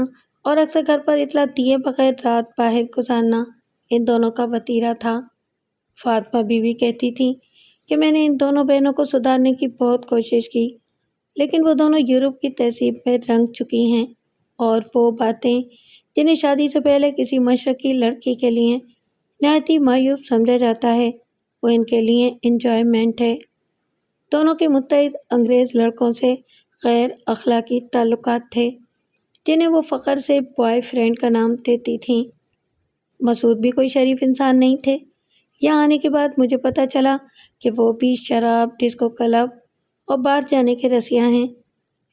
اور اکثر گھر پر اطلاع دیے بغیر رات باہر گزارنا ان دونوں کا وتیرہ تھا۔ فاطمہ بی بی کہتی تھی کہ میں نے ان دونوں بہنوں کو سدھارنے کی بہت کوشش کی، لیکن وہ دونوں یورپ کی تہذیب میں رنگ چکی ہیں، اور وہ باتیں جنہیں شادی سے پہلے کسی مشرقی لڑکی کے لیے نہایت ہی معیوب سمجھا جاتا ہے، وہ ان کے لیے انجوائمنٹ ہے۔ دونوں کے متحد انگریز لڑکوں سے غیر اخلاقی تعلقات تھے، جنہیں وہ فخر سے بوائے فرینڈ کا نام دیتی تھیں۔ مسعود بھی کوئی شریف انسان نہیں تھے۔ یہاں آنے کے بعد مجھے پتہ چلا کہ وہ بھی شراب، ڈسکو کلب اور بار جانے کے رسیا ہیں،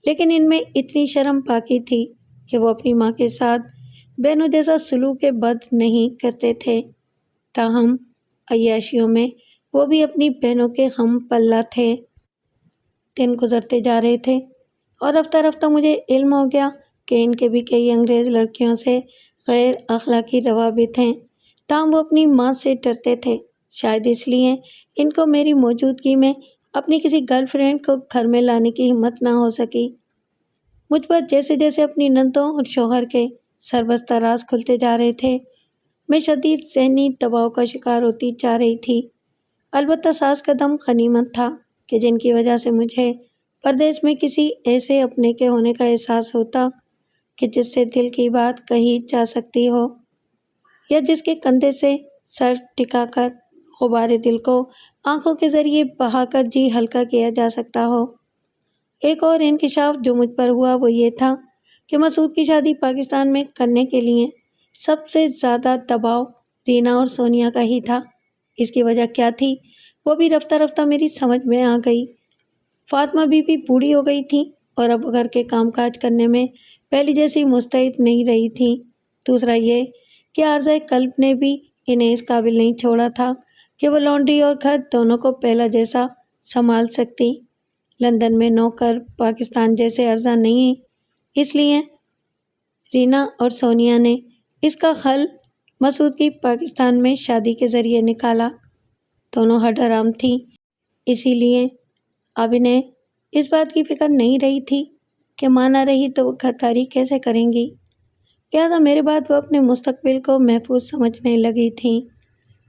لیکن ان میں اتنی شرم باقی تھی کہ وہ اپنی ماں کے ساتھ بہنوں جیسا سلوک بد نہیں کرتے تھے۔ تاہم عیاشیوں میں وہ بھی اپنی بہنوں کے ہم پلہ تھے۔ دن گزرتے جا رہے تھے اور رفتہ رفتہ مجھے علم ہو گیا کہ ان کے بھی کئی انگریز لڑکیوں سے غیر اخلاقی روابط ہیں، تاہم وہ اپنی ماں سے ڈرتے تھے۔ شاید اس لیے ان کو میری موجودگی میں اپنی کسی گرل فرینڈ کو گھر میں لانے کی ہمت نہ ہو سکی۔ مجھ پر جیسے جیسے اپنی نندوں اور شوہر کے سربستہ راز کھلتے جا رہے تھے، میں شدید ذہنی دباؤ کا شکار ہوتی جا رہی تھی۔ البتہ ساس کا دم غنیمت تھا کہ جن کی وجہ سے مجھے پردیس میں کسی ایسے اپنے کے ہونے کا احساس ہوتا کہ جس سے دل کی بات کہی جا سکتی ہو، یا جس کے کندھے سے سر ٹکا کر غبار دل کو آنکھوں کے ذریعے بہا کر جی ہلکا کیا جا سکتا ہو۔ ایک اور انکشاف جو مجھ پر ہوا وہ یہ تھا کہ مسعود کی شادی پاکستان میں کرنے کے لیے سب سے زیادہ دباؤ رینا اور سونیا کا ہی تھا۔ اس کی وجہ کیا تھی وہ بھی رفتہ رفتہ میری سمجھ میں آ گئی۔ فاطمہ بی بی بوڑھی ہو گئی تھی اور اب گھر کے کام کاج کرنے میں پہلی جیسی مستعد نہیں رہی تھی۔ دوسرا یہ کہ عارضہ قلب نے بھی انہیں اس قابل نہیں چھوڑا تھا کہ وہ لانڈری اور گھر دونوں کو پہلا جیسا سنبھال سکتی۔ لندن میں نوکر پاکستان جیسے عرضہ نہیں، اس لیے رینا اور سونیا نے اس کا حل مسعود کی پاکستان میں شادی کے ذریعے نکالا۔ دونوں ہٹ حرام تھیں، اسی لیے اب انہیں اس بات کی فکر نہیں رہی تھی کہ ماں نہ رہی تو وہ گھرداری کیسے کریں گی۔ لہٰذا میرے بعد وہ اپنے مستقبل کو محفوظ سمجھنے لگی تھیں۔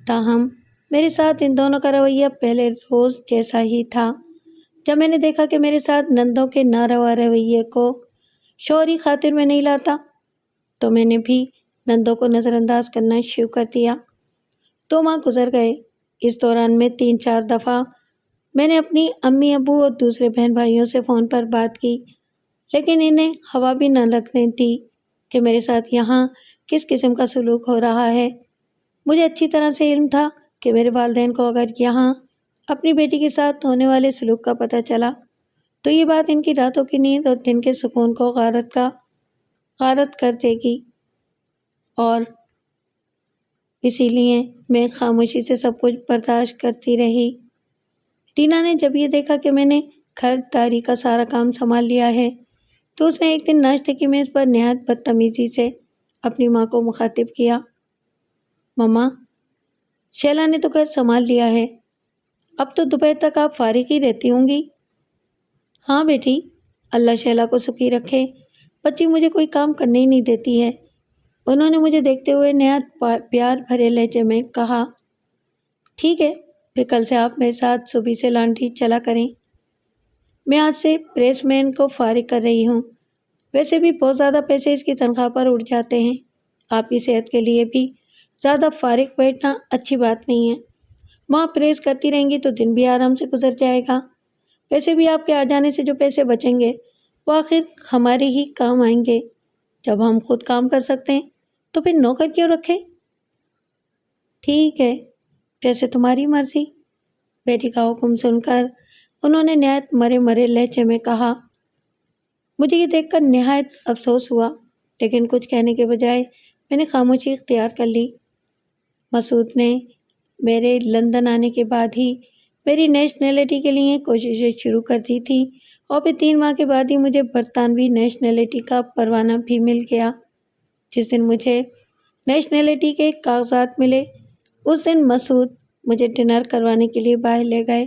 تاہم میرے ساتھ ان دونوں کا رویہ پہلے روز جیسا ہی تھا۔ جب میں نے دیکھا کہ میرے ساتھ نندوں کے ناروا رویے کو شوہری خاطر میں نہیں لاتا، تو میں نے بھی نندوں کو نظر انداز کرنا شروع کر دیا۔ 2 ماہ گزر گئے۔ اس دوران میں 3-4 دفعہ میں نے اپنی امی ابو اور دوسرے بہن بھائیوں سے فون پر بات کی، لیکن انہیں ہوا بھی نہ لگنے دی کہ میرے ساتھ یہاں کس قسم کا سلوک ہو رہا ہے۔ مجھے اچھی طرح سے علم تھا کہ میرے والدین کو اگر یہاں اپنی بیٹی کے ساتھ ہونے والے سلوک کا پتہ چلا تو یہ بات ان کی راتوں کی نیند اور دن کے سکون کو غارت کر دے گی، اور اسی لیے میں خاموشی سے سب کچھ برداشت کرتی رہی۔ رینا نے جب یہ دیکھا کہ میں نے خریداری کا سارا کام سنبھال لیا ہے تو اس نے ایک دن ناشتے کی میز پر نہایت بدتمیزی سے اپنی ماں کو مخاطب کیا، مما، شیلا نے تو گھر سنبھال لیا ہے، اب تو دوپہر تک آپ فارغ ہی رہتی ہوں گی۔ ہاں بیٹی، اللہ شیلا کو سکھی رکھے، بچی مجھے کوئی کام کرنے ہی نہیں دیتی ہے، انہوں نے مجھے دیکھتے ہوئے نہایت پیار بھرے لہجے میں کہا۔ ٹھیک ہے، پھر کل سے آپ میرے ساتھ صبح سے لانڈری چلا کریں، میں آج سے پریس مین کو فارغ کر رہی ہوں، ویسے بھی بہت زیادہ پیسے اس کی تنخواہ پر اڑ جاتے ہیں، آپ کی صحت کے لیے بھی زیادہ فارغ بیٹھنا اچھی بات نہیں ہے، وہاں پریس کرتی رہیں گی تو دن بھی آرام سے گزر جائے گا، ویسے بھی آپ کے آ جانے سے جو پیسے بچیں گے وہ آخر ہمارے ہی کام آئیں گے، جب ہم خود کام کر سکتے ہیں تو پھر نوکر کیوں رکھیں؟ ٹھیک ہے، جیسے تمہاری مرضی، بیٹی کا حکم سن کر انہوں نے نہایت مرے لہجے میں کہا۔ مجھے یہ دیکھ کر نہایت افسوس ہوا، لیکن کچھ کہنے کے بجائے میں نے خاموشی اختیار کر لی۔ مسعود نے میرے لندن آنے کے بعد ہی میری نیشنلٹی کے لیے کوششیں شروع کر دی تھی، اور پھر 3 ماہ کے بعد ہی مجھے برطانوی نیشنلٹی کا پروانہ بھی مل گیا۔ جس دن مجھے نیشنلٹی کے کاغذات ملے اس دن مسعود مجھے ڈنر کروانے کے لیے باہر لے گئے۔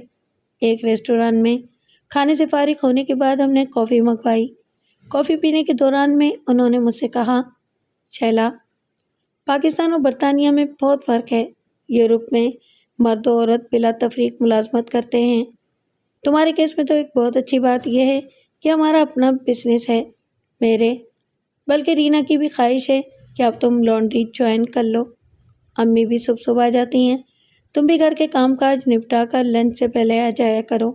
ایک ریسٹوران میں کھانے سے فارغ ہونے کے بعد ہم نے کافی منگوائی۔ کافی پینے کے دوران میں انہوں نے مجھ سے کہا، شیلا، پاکستان اور برطانیہ میں بہت فرق ہے، یورپ میں مرد و عورت بلا تفریق ملازمت کرتے ہیں، تمہارے کیس میں تو ایک بہت اچھی بات یہ ہے کہ ہمارا اپنا بزنس ہے، میرے بلکہ رینا کی بھی خواہش ہے کہ اب تم لانڈری جوائن کر لو، امی بھی صبح آ جاتی ہیں، تم بھی گھر کے کام کاج نپٹا کر لنچ سے پہلے آ جایا کرو،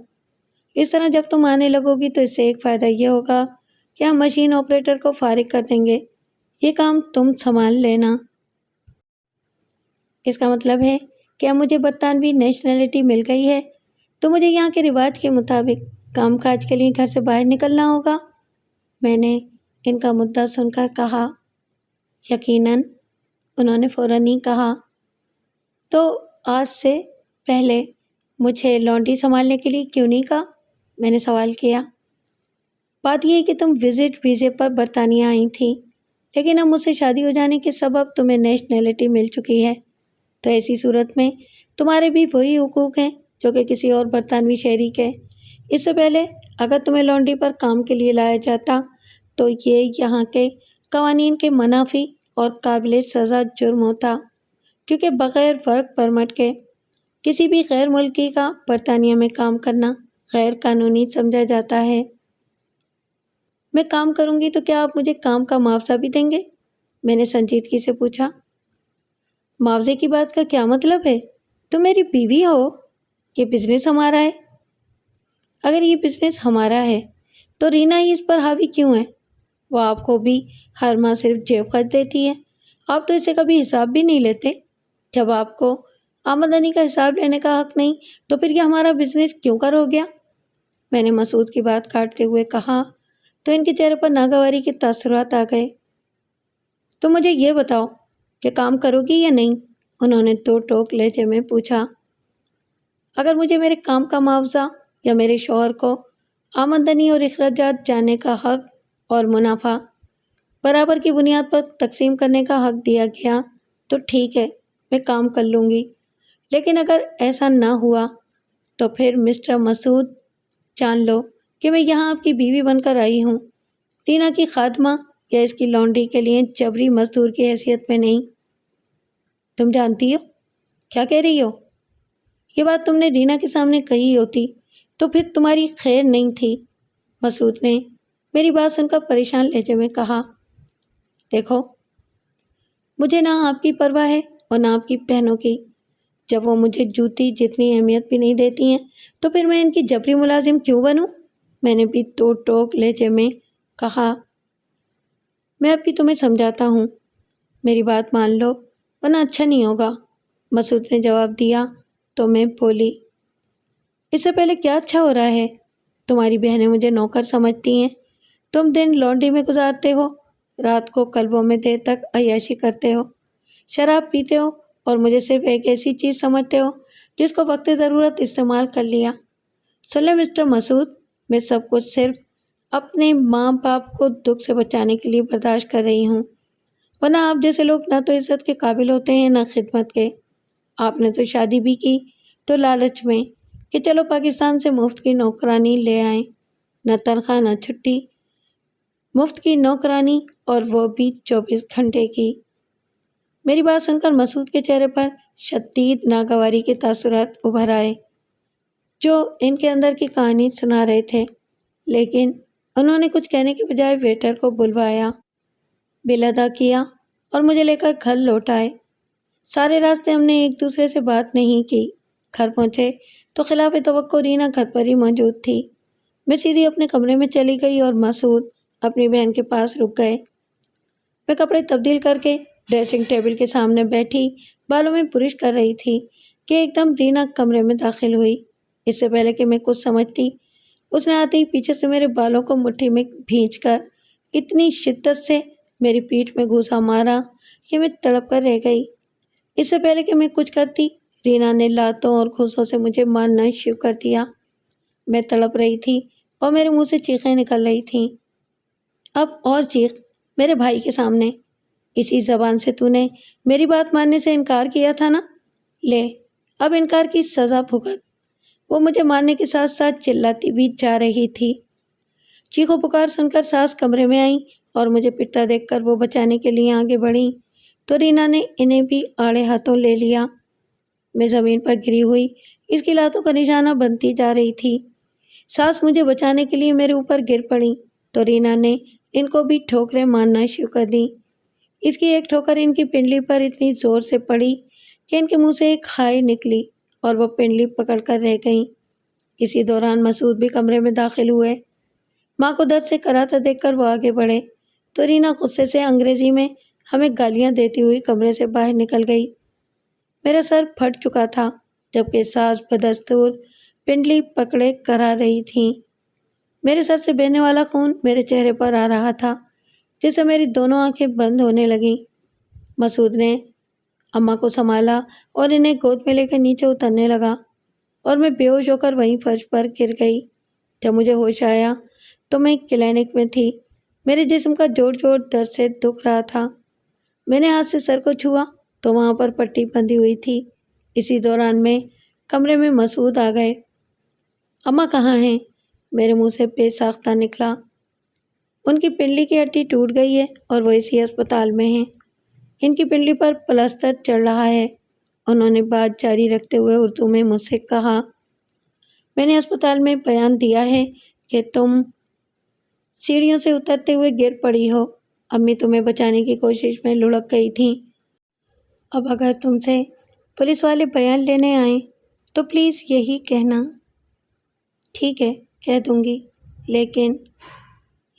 اس طرح جب تم آنے لگو گی تو اس سے ایک فائدہ یہ ہوگا کہ ہم مشین آپریٹر کو فارغ کر دیں گے، یہ کام تم سنبھال لینا۔ اس کا مطلب ہے کہ اب مجھے برطانوی نیشنلٹی مل گئی ہے تو مجھے یہاں کے رواج کے مطابق کام کاج کے لیے گھر سے باہر نکلنا ہوگا، میں نے ان کا مدعا سن کر کہا۔ یقیناً، انہوں نے فوراً ہی کہا۔ تو آج سے پہلے مجھے لانڈری سنبھالنے کے لیے کیوں نہیں کہا؟ میں نے سوال کیا۔ بات یہ ہے کہ تم وزٹ ویزے پر برطانیہ آئی تھی، لیکن اب مجھ سے شادی ہو جانے کے سبب تمہیں نیشنلٹی مل چکی ہے، تو ایسی صورت میں تمہارے بھی وہی حقوق ہیں جو کہ کسی اور برطانوی شہری کے۔ اس سے پہلے اگر تمہیں لانڈری پر کام کے لیے لایا جاتا تو یہ یہاں کے قوانین کے منافی اور قابل سزا جرم ہوتا، کیونکہ بغیر ورک پرمٹ کے کسی بھی غیر ملکی کا برطانیہ میں کام کرنا غیر قانونی سمجھا جاتا ہے۔ میں کام کروں گی تو کیا آپ مجھے کام کا معاوضہ بھی دیں گے؟ میں نے سنجیدگی سے پوچھا۔ معاوضے کی بات کا کیا مطلب ہے؟ تم میری بیوی ہو، یہ بزنس ہمارا ہے۔ اگر یہ بزنس ہمارا ہے تو رینا ہی اس پر حاوی کیوں ہے؟ وہ آپ کو بھی ہر ماہ صرف جیب خرچ دیتی ہے، آپ تو اسے کبھی حساب بھی نہیں لیتے۔ جب آپ کو آمدنی کا حساب لینے کا حق نہیں تو پھر یہ ہمارا بزنس کیوں کر ہو گیا؟ میں نے مسعود کی بات کاٹتے ہوئے کہا تو ان کے چہرے پر ناگواری کے تاثرات آ گئے۔ تو مجھے یہ بتاؤ کہ کام کرو گی یا نہیں؟ انہوں نے دو ٹوک لہجے میں پوچھا۔ اگر مجھے میرے کام کا معاوضہ یا میرے شوہر کو آمدنی اور اخراجات جاننے کا حق اور منافع برابر کی بنیاد پر تقسیم کرنے کا حق دیا گیا تو ٹھیک ہے، میں کام کر لوں گی، لیکن اگر ایسا نہ ہوا تو پھر مسٹر مسعود جان لو کہ میں یہاں آپ کی بیوی بن کر آئی ہوں، رینا کی خادمہ یا اس کی لانڈری کے لیے جبری مزدور کی حیثیت میں نہیں۔ تم جانتی ہو کیا کہہ رہی ہو؟ یہ بات تم نے رینا کے سامنے کہی ہوتی تو پھر تمہاری خیر نہیں تھی، مسعود نے میری بات سن کر پریشان لہجے میں کہا۔ دیکھو، مجھے نہ آپ کی پرواہ ہے اور نہ آپ کی بہنوں کی، جب وہ مجھے جوتی جتنی اہمیت بھی نہیں دیتی ہیں تو پھر میں ان کی جبری ملازم کیوں بنوں؟ میں نے بھی دو ٹوک لہجے میں کہا۔ میں اب بھی تمہیں سمجھاتا ہوں، میری بات مان لو ورنہ اچھا نہیں ہوگا، مسعود نے جواب دیا تو میں بولی، اس سے پہلے کیا اچھا ہو رہا ہے؟ تمہاری بہنیں مجھے نوکر سمجھتی ہیں۔ تم دن لانڈری میں گزارتے ہو، رات کو کلبوں میں دیر تک عیاشی کرتے ہو، شراب پیتے ہو اور مجھے صرف ایک ایسی چیز سمجھتے ہو جس کو وقت ضرورت استعمال کر لیا۔ سن لیں مسٹر مسعود، میں سب کچھ صرف اپنے ماں باپ کو دکھ سے بچانے کے لیے برداشت کر رہی ہوں، ورنہ آپ جیسے لوگ نہ تو عزت کے قابل ہوتے ہیں نہ خدمت کے۔ آپ نے تو شادی بھی کی تو لالچ میں کہ چلو پاکستان سے مفت کی نوکرانی لے آئیں، نہ تنخواہ نہ چھٹی، مفت کی نوکرانی اور وہ بھی 24 گھنٹے کی۔ میری بات سن کر مسعود کے چہرے پر شدید ناگواری کے تاثرات ابھر آئے جو ان کے اندر کی کہانی سنا رہے تھے، لیکن انہوں نے کچھ کہنے کے بجائے ویٹر کو بلوایا، بل ادا کیا اور مجھے لے کر گھر لوٹ آئے۔ سارے راستے ہم نے ایک دوسرے سے بات نہیں کی۔ گھر پہنچے تو خلاف توقع رینا گھر پر ہی موجود تھی۔ میں سیدھی اپنے کمرے میں چلی گئی اور مسعود اپنی بہن کے پاس رک گئے۔ میں کپڑے تبدیل کر کے ڈریسنگ ٹیبل کے سامنے بیٹھی بالوں میں برش کر رہی تھی کہ ایک دم رینا کمرے میں داخل ہوئی۔ اس سے پہلے کہ میں کچھ سمجھتی، اس نے آتے ہی پیچھے سے میرے بالوں کو مٹھی میں بھینچ کر اتنی شدت سے میری پیٹھ میں گھوسا مارا کہ میں تڑپ کر رہ گئی۔ اس سے پہلے کہ میں کچھ کرتی، رینا نے لاتوں اور گھوسوں سے مجھے مارنا شروع کر دیا۔ میں تڑپ رہی تھی اور میرے منہ سے چیخیں نکل رہی تھیں۔ اب اور چیخ میرے بھائی کے سامنے۔ اسی زبان سے تو نے میری بات ماننے سے انکار کیا تھا نا؟ لے اب انکار کی سزا بھگت۔ وہ مجھے مارنے کے ساتھ ساتھ چلاتی بھی جا رہی تھی۔ چیخ و پکار سن کر ساس کمرے میں آئیں اور مجھے پٹتا دیکھ کر وہ بچانے کے لیے آگے بڑھیں تو رینا نے انہیں بھی آڑے ہاتھوں لے لیا۔ میں زمین پر گری ہوئی اس کی لاتوں کا نشانہ بنتی جا رہی تھی۔ ساس مجھے بچانے کے لیے میرے اوپر گر پڑی تو رینا نے ان کو بھی ٹھوکریں مارنا شروع کر دیں۔ اس کی ایک ٹھوکر ان کی پنڈلی پر اتنی زور سے پڑی کہ ان کے منہ سے ایک ہائے نکلی اور وہ پنڈلی پکڑ کر رہ گئیں۔ اسی دوران مسعود بھی کمرے میں داخل ہوئے۔ ماں کو درد سے کراتا دیکھ کر وہ آگے بڑھے تو رینا غصے سے انگریزی میں ہمیں گالیاں دیتی ہوئی کمرے سے باہر نکل گئی۔ میرا سر پھٹ چکا تھا جبکہ ساس بدستور پنڈلی پکڑے کرا رہی تھیں۔ میرے سر سے بہنے والا خون میرے چہرے پر آ رہا تھا جس سے میری دونوں آنکھیں بند ہونے لگیں۔ مسعود نے اماں کو سنبھالا اور انہیں گود میں لے کر نیچے اترنے لگا اور میں بے ہوش ہو کر وہیں فرش پر گر گئی۔ جب مجھے ہوش آیا تو میں کلینک میں تھی۔ میرے جسم کا جوڑ جوڑ درد سے دکھ رہا تھا۔ میں نے ہاتھ سے سر کو چھوا تو وہاں پر پٹی بندھی ہوئی تھی۔ اسی دوران میں کمرے میں مسعود آ گئے۔ اماں کہاں ہیں؟ میرے منہ سے بے ساختہ نکلا۔ ان کی پنڈلی کی ہڈی ٹوٹ گئی ہے اور وہ اسی اسپتال میں ہیں۔ ان کی پنڈلی پر پلاسٹر چڑھ رہا ہے، انہوں نے بات جاری رکھتے ہوئے اردو میں مجھ سے کہا۔ میں نے اسپتال میں بیان دیا ہے کہ تم سیڑھیوں سے اترتے ہوئے گر پڑی ہو، امی تمہیں بچانے کی کوشش میں لڑک گئی تھیں۔ اب اگر تم سے پولیس والے بیان لینے آئیں تو پلیز یہی کہنا۔ ٹھیک ہے، کہہ دوں گی،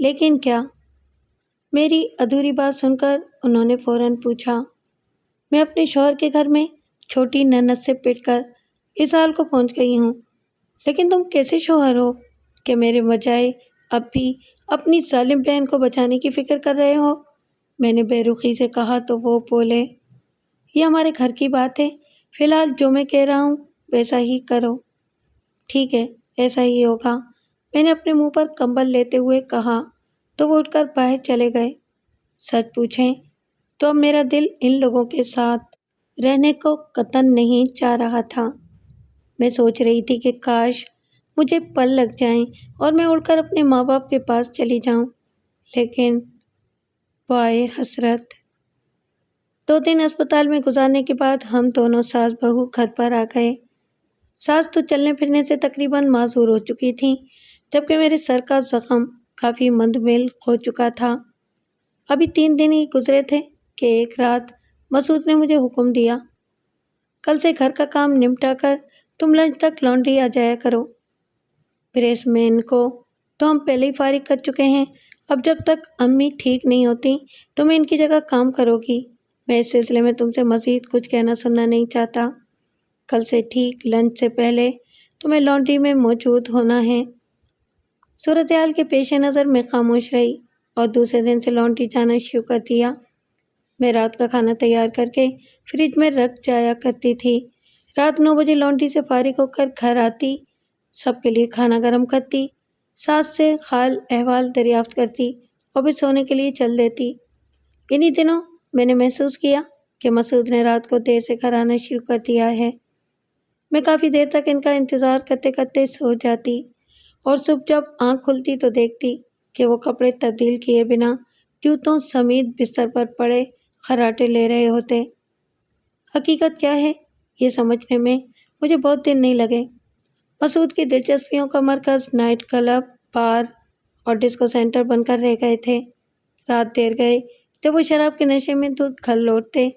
لیکن کیا؟ میری ادھوری بات سن کر انہوں نے فوراً پوچھا۔ میں اپنے شوہر کے گھر میں چھوٹی نند سے پٹ کر اس حال کو پہنچ گئی ہوں، لیکن تم کیسے شوہر ہو کہ میرے بجائے اب بھی اپنی ظالم بہن کو بچانے کی فکر کر رہے ہو؟ میں نے بے رخی سے کہا تو وہ بولے، یہ ہمارے گھر کی بات ہے، فی الحال جو میں کہہ رہا ہوں ویسا ہی کرو۔ ٹھیک ہے، ایسا ہی ہوگا، میں نے اپنے منہ پر کمبل لیتے ہوئے کہا تو وہ اٹھ کر باہر چلے گئے۔ سچ پوچھیں تو اب میرا دل ان لوگوں کے ساتھ رہنے کو قطعاً نہیں چاہ رہا تھا۔ میں سوچ رہی تھی کہ کاش مجھے پل لگ جائیں اور میں اڑ کر اپنے ماں باپ کے پاس چلی جاؤں، لیکن وائے حسرت۔ 2 دن اسپتال میں گزارنے کے بعد ہم دونوں ساس بہو گھر پر آ گئے۔ ساس تو چلنے پھرنے سے تقریباً معذور ہو چکی تھیں جبکہ میرے سر کا زخم کافی مندمل ہو چکا تھا۔ ابھی 3 دن ہی گزرے تھے کہ ایک رات مسعود نے مجھے حکم دیا، کل سے گھر کا کام نمٹا کر تم لنچ تک لانڈری آ جایا کرو۔ پریس مین کو تو ہم پہلے ہی فارغ کر چکے ہیں، اب جب تک امی ٹھیک نہیں ہوتی تو میں ان کی جگہ کام کرو گی۔ میں اس سلسلے میں تم سے مزید کچھ کہنا سننا نہیں چاہتا۔ کل سے ٹھیک لنچ سے پہلے تمہیں لانڈری میں موجود ہونا ہے۔ صورتحال کے پیش نظر میں خاموش رہی اور دوسرے دن سے لانڈری جانا شروع کر دیا۔ میں رات کا کھانا تیار کر کے فریج میں رکھ جایا کرتی تھی۔ رات 9 بجے لانڈری سے فارغ ہو کر گھر آتی، سب کے لیے کھانا گرم کرتی، ساس سے حال احوال دریافت کرتی اور پھر سونے کے لیے چل دیتی۔ انہی دنوں میں نے محسوس کیا کہ مسعود نے رات کو دیر سے گھر آنا شروع کر دیا ہے۔ میں کافی دیر تک ان کا انتظار کرتے کرتے سو جاتی اور صبح جب آنکھ کھلتی تو دیکھتی کہ وہ کپڑے تبدیل کیے بنا جوتوں سمیت بستر پر پڑے خراٹے لے رہے ہوتے۔ حقیقت کیا ہے یہ سمجھنے میں مجھے بہت دن نہیں لگے۔ مسعود کی دلچسپیوں کا مرکز نائٹ کلب، بار اور ڈسکو سینٹر بن کر رہ گئے تھے۔ رات دیر گئے جب وہ شراب کے نشے میں گھر لوٹتے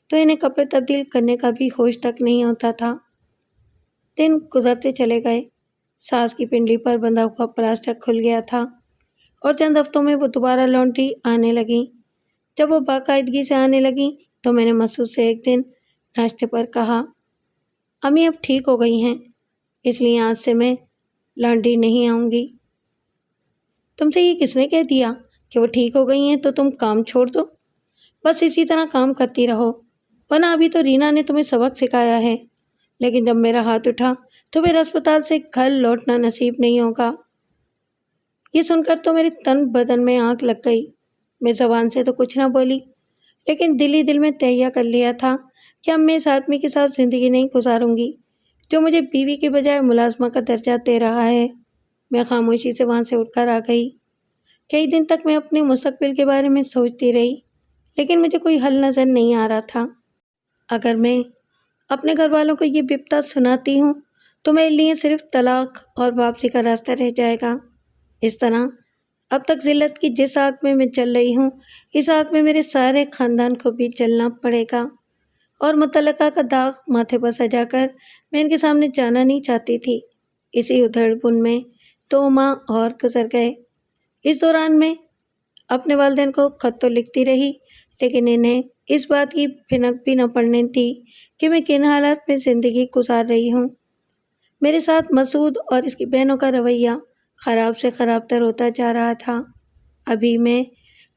تو انہیں کپڑے تبدیل کرنے کا بھی ہوش تک نہیں ہوتا تھا۔ دن گزرتے چلے گئے، ساس کی پنڈلی پر بندھا ہوا پلاسٹر کھل گیا تھا اور چند ہفتوں میں وہ دوبارہ لانڈری آنے لگیں۔ جب وہ باقاعدگی سے آنے لگیں تو میں نے مسعود سے ایک دن ناشتے پر کہا، امی اب ٹھیک ہو گئی ہیں، اس لیے آج سے میں لانڈری نہیں آؤں گی۔ تم سے یہ کس نے کہہ دیا کہ وہ ٹھیک ہو گئی ہیں تو تم کام چھوڑ دو؟ بس اسی طرح کام کرتی رہو، ورنہ ابھی تو رینا نے تمہیں سبق سکھایا ہے، لیکن جب میرا ہاتھ اٹھا تو پھر اسپتال سے گھر لوٹنا نصیب نہیں ہوگا۔ یہ سن کر تو میرے تن بدن میں آگ لگ گئی۔ میں زبان سے تو کچھ نہ بولی، لیکن دل ہی دل میں تہیہ کر لیا تھا کہ اب میں اس آدمی کے ساتھ زندگی نہیں گزاروں گی جو مجھے بیوی کے بجائے ملازمہ کا درجہ دے رہا ہے۔ میں خاموشی سے وہاں سے اٹھ کر آ گئی۔ کئی دن تک میں اپنے مستقبل کے بارے میں سوچتی رہی، لیکن مجھے کوئی حل نظر نہیں آ رہا تھا۔ اگر میں اپنے گھر والوں کو یہ بپتا سناتی ہوں تو میرے لیے صرف طلاق اور واپسی کا راستہ رہ جائے گا۔ اس طرح اب تک ذلت کی جس آگ میں میں جل رہی ہوں، اس آگ میں میرے سارے خاندان کو بھی جلنا پڑے گا، اور متعلقہ کا داغ ماتھے پر سجا کر میں ان کے سامنے جانا نہیں چاہتی تھی۔ اسی ادھڑ بن میں 2 ماہ اور گزر گئے۔ اس دوران میں اپنے والدین کو خط تو لکھتی رہی، لیکن انہیں اس بات کی بھنک بھی نہ پڑنے دی کہ میں کن حالات میں زندگی گزار رہی ہوں۔ میرے ساتھ مسعود اور اس کی بہنوں کا رویہ خراب سے خراب تر ہوتا جا رہا تھا۔ ابھی میں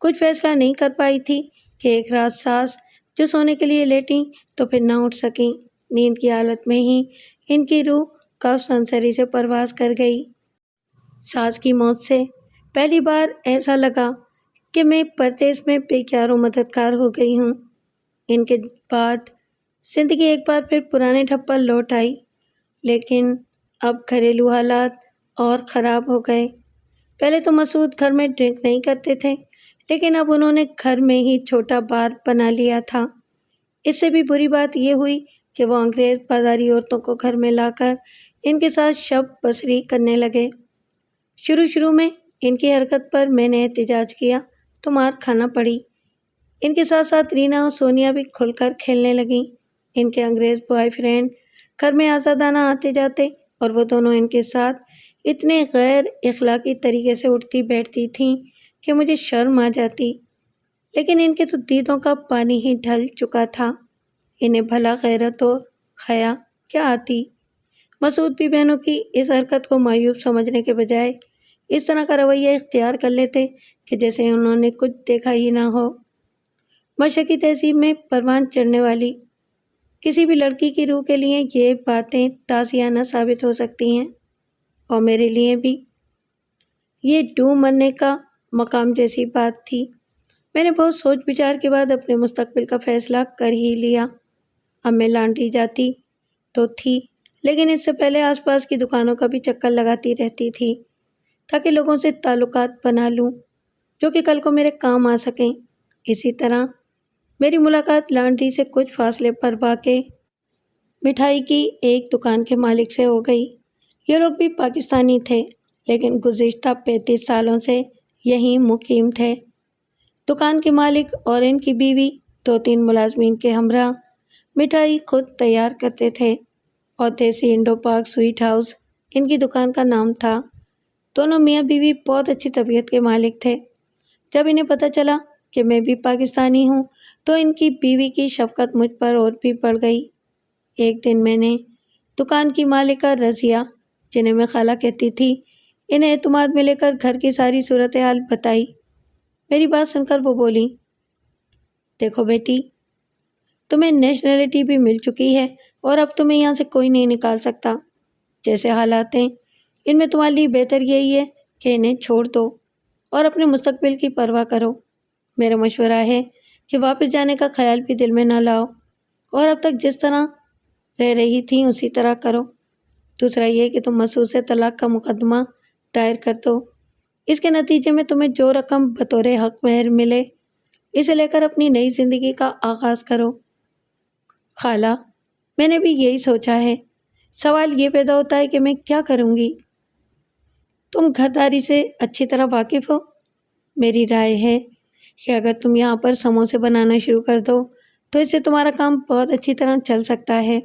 کچھ فیصلہ نہیں کر پائی تھی کہ ایک رات ساس جو سونے کے لیے لیٹیں تو پھر نہ اٹھ سکیں، نیند کی حالت میں ہی ان کی روح کب سنسری سے پرواز کر گئی۔ ساس کی موت سے پہلی بار ایسا لگا کہ میں پردیس میں بے یار و مددگار ہو گئی ہوں۔ ان کے بعد زندگی ایک بار پھر پرانے ڈھب پر لوٹ آئی، لیکن اب گھریلو حالات اور خراب ہو گئے۔ پہلے تو مسعود گھر میں ڈرنک نہیں کرتے تھے، لیکن اب انہوں نے گھر میں ہی چھوٹا بار بنا لیا تھا۔ اس سے بھی بری بات یہ ہوئی کہ وہ انگریز بازاری عورتوں کو گھر میں لا کر ان کے ساتھ شب بسری کرنے لگے۔ شروع میں ان کی حرکت پر میں نے احتجاج کیا تو مار کھانا پڑی۔ ان کے ساتھ ساتھ رینا اور سونیا بھی کھل کر کھیلنے لگیں۔ ان کے انگریز بوائے فرینڈ گھر میں آزادانہ آتے جاتے اور وہ دونوں ان کے ساتھ اتنے غیر اخلاقی طریقے سے اٹھتی بیٹھتی تھیں کہ مجھے شرم آ جاتی، لیکن ان کے تو دیدوں کا پانی ہی ڈھل چکا تھا، انہیں بھلا غیرت و حیا کیا آتی۔ مسعود بھی بہنوں کی اس حرکت کو معیوب سمجھنے کے بجائے اس طرح کا رویہ اختیار کر لیتے کہ جیسے انہوں نے کچھ دیکھا ہی نہ ہو۔ مشرقی تہذیب میں پروان چڑھنے والی کسی بھی لڑکی کی روح کے لیے یہ باتیں تعزیانہ ثابت ہو سکتی ہیں، اور میرے لیے بھی یہ ڈوب مرنے کا مقام جیسی بات تھی۔ میں نے بہت سوچ بچار کے بعد اپنے مستقبل کا فیصلہ کر ہی لیا۔ اب میں لانڈری جاتی تو تھی، لیکن اس سے پہلے آس پاس کی دکانوں کا بھی چکر لگاتی رہتی تھی تاکہ لوگوں سے تعلقات بنا لوں جو کہ کل کو میرے کام آ سکیں۔ اسی طرح میری ملاقات لانڈری سے کچھ فاصلے پر واقع مٹھائی کی ایک دکان کے مالک سے ہو گئی۔ یہ لوگ بھی پاکستانی تھے، لیکن گزشتہ 35 سالوں سے یہیں مقیم تھے۔ دکان کے مالک اور ان کی بیوی 2-3 ملازمین کے ہمراہ مٹھائی خود تیار کرتے تھے، اور دیسی انڈو پاک سویٹ ہاؤس ان کی دکان کا نام تھا۔ دونوں میاں بیوی بہت اچھی طبیعت کے مالک تھے۔ جب انہیں پتہ چلا کہ میں بھی پاکستانی ہوں تو ان کی بیوی کی شفقت مجھ پر اور بھی بڑھ گئی۔ ایک دن میں نے دکان کی مالکہ رضیہ، جنہیں میں خالہ کہتی تھی، انہیں اعتماد میں لے کر گھر کی ساری صورتحال بتائی۔ میری بات سن کر وہ بولی، دیکھو بیٹی، تمہیں نیشنلٹی بھی مل چکی ہے اور اب تمہیں یہاں سے کوئی نہیں نکال سکتا۔ جیسے حالات ہیں ان میں تمہارے لیے بہتر یہی ہے کہ انہیں چھوڑ دو اور اپنے مستقبل کی پرواہ کرو۔ میرا مشورہ ہے کہ واپس جانے کا خیال بھی دل میں نہ لاؤ اور اب تک جس طرح رہ رہی تھی اسی طرح کرو۔ دوسرا یہ کہ تم مسعود سے طلاق کا مقدمہ دائر کر دو۔ اس کے نتیجے میں تمہیں جو رقم بطور حق مہر ملے اسے لے کر اپنی نئی زندگی کا آغاز کرو۔ خالہ، میں نے بھی یہی سوچا ہے۔ سوال یہ پیدا ہوتا ہے کہ میں کیا کروں گی؟ تم گھرداری سے اچھی طرح واقف ہو۔ میری رائے ہے کہ اگر تم یہاں پر سموسے بنانا شروع کر دو تو اس سے تمہارا کام بہت اچھی طرح چل سکتا ہے۔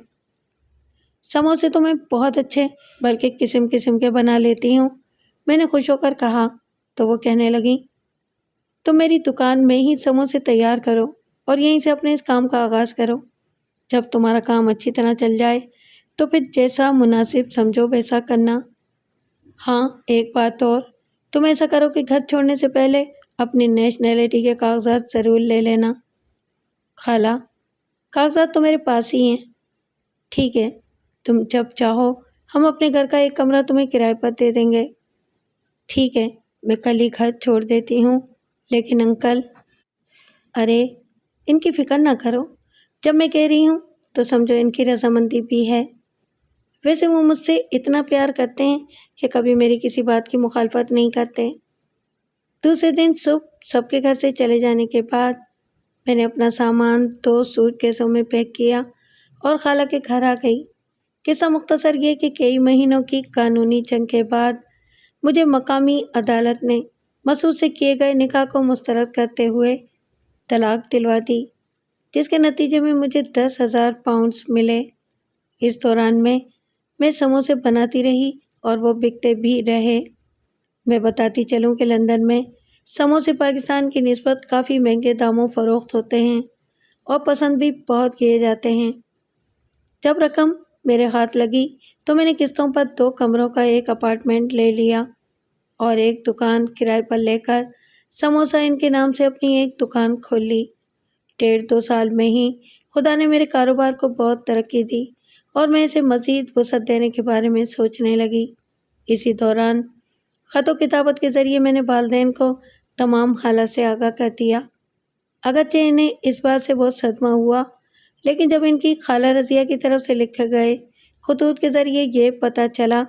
سموسے تو میں بہت اچھے بلکہ قسم قسم کے بنا لیتی ہوں، میں نے خوش ہو کر کہا۔ تو وہ کہنے لگیں، تم میری دکان میں ہی سموسے تیار کرو اور یہیں سے اپنے اس کام کا آغاز کرو۔ جب تمہارا کام اچھی طرح چل جائے تو پھر جیسا مناسب سمجھو ویسا کرنا۔ ہاں، ایک بات اور، تم ایسا کرو کہ گھر چھوڑنے سے پہلے اپنی نیشنلٹی کے کاغذات ضرور لے لینا۔ خالہ، کاغذات تو میرے پاس ہی ہیں۔ ٹھیک ہے، تم جب چاہو ہم اپنے گھر کا ایک کمرہ تمہیں کرائے پر دے دیں گے۔ ٹھیک ہے، میں کل ہی گھر چھوڑ دیتی ہوں۔ لیکن انکل… ارے ان کی فکر نہ کرو، جب میں کہہ رہی ہوں تو سمجھو ان کی رضامندی بھی ہے۔ ویسے وہ مجھ سے اتنا پیار کرتے ہیں کہ کبھی میری کسی بات کی مخالفت نہیں کرتے۔ دوسرے دن صبح سب کے گھر سے چلے جانے کے بعد میں نے اپنا سامان 2 سوٹ کیسوں میں پیک کیا اور خالہ کے گھر آ گئی۔ قصہ مختصر یہ کہ کئی مہینوں کی قانونی جنگ کے بعد مجھے مقامی عدالت نے مسعود سے کیے گئے نکاح کو مسترد کرتے ہوئے طلاق دلوا دی، جس کے نتیجے میں مجھے 10,000 پاؤنڈز ملے۔ اس دوران میں سموسے بناتی رہی اور وہ بکتے بھی رہے۔ میں بتاتی چلوں کہ لندن میں سموسے پاکستان کی نسبت کافی مہنگے داموں فروخت ہوتے ہیں اور پسند بھی بہت کیے جاتے ہیں۔ جب رقم میرے ہاتھ لگی تو میں نے قسطوں پر 2 کمروں کا ایک اپارٹمنٹ لے لیا اور ایک دکان کرائے پر لے کر سموسہ ان کے نام سے اپنی ایک دکان کھول لی۔ 1.5-2 سال میں ہی خدا نے میرے کاروبار کو بہت ترقی دی اور میں اسے مزید وسعت دینے کے بارے میں سوچنے لگی۔ اسی دوران خط و کتابت کے ذریعے میں نے والدین کو تمام حالات سے آگاہ کر دیا۔ اگرچہ انہیں اس بات سے بہت صدمہ ہوا، لیکن جب ان کی خالہ رضیہ کی طرف سے لکھے گئے خطوط کے ذریعے یہ پتہ چلا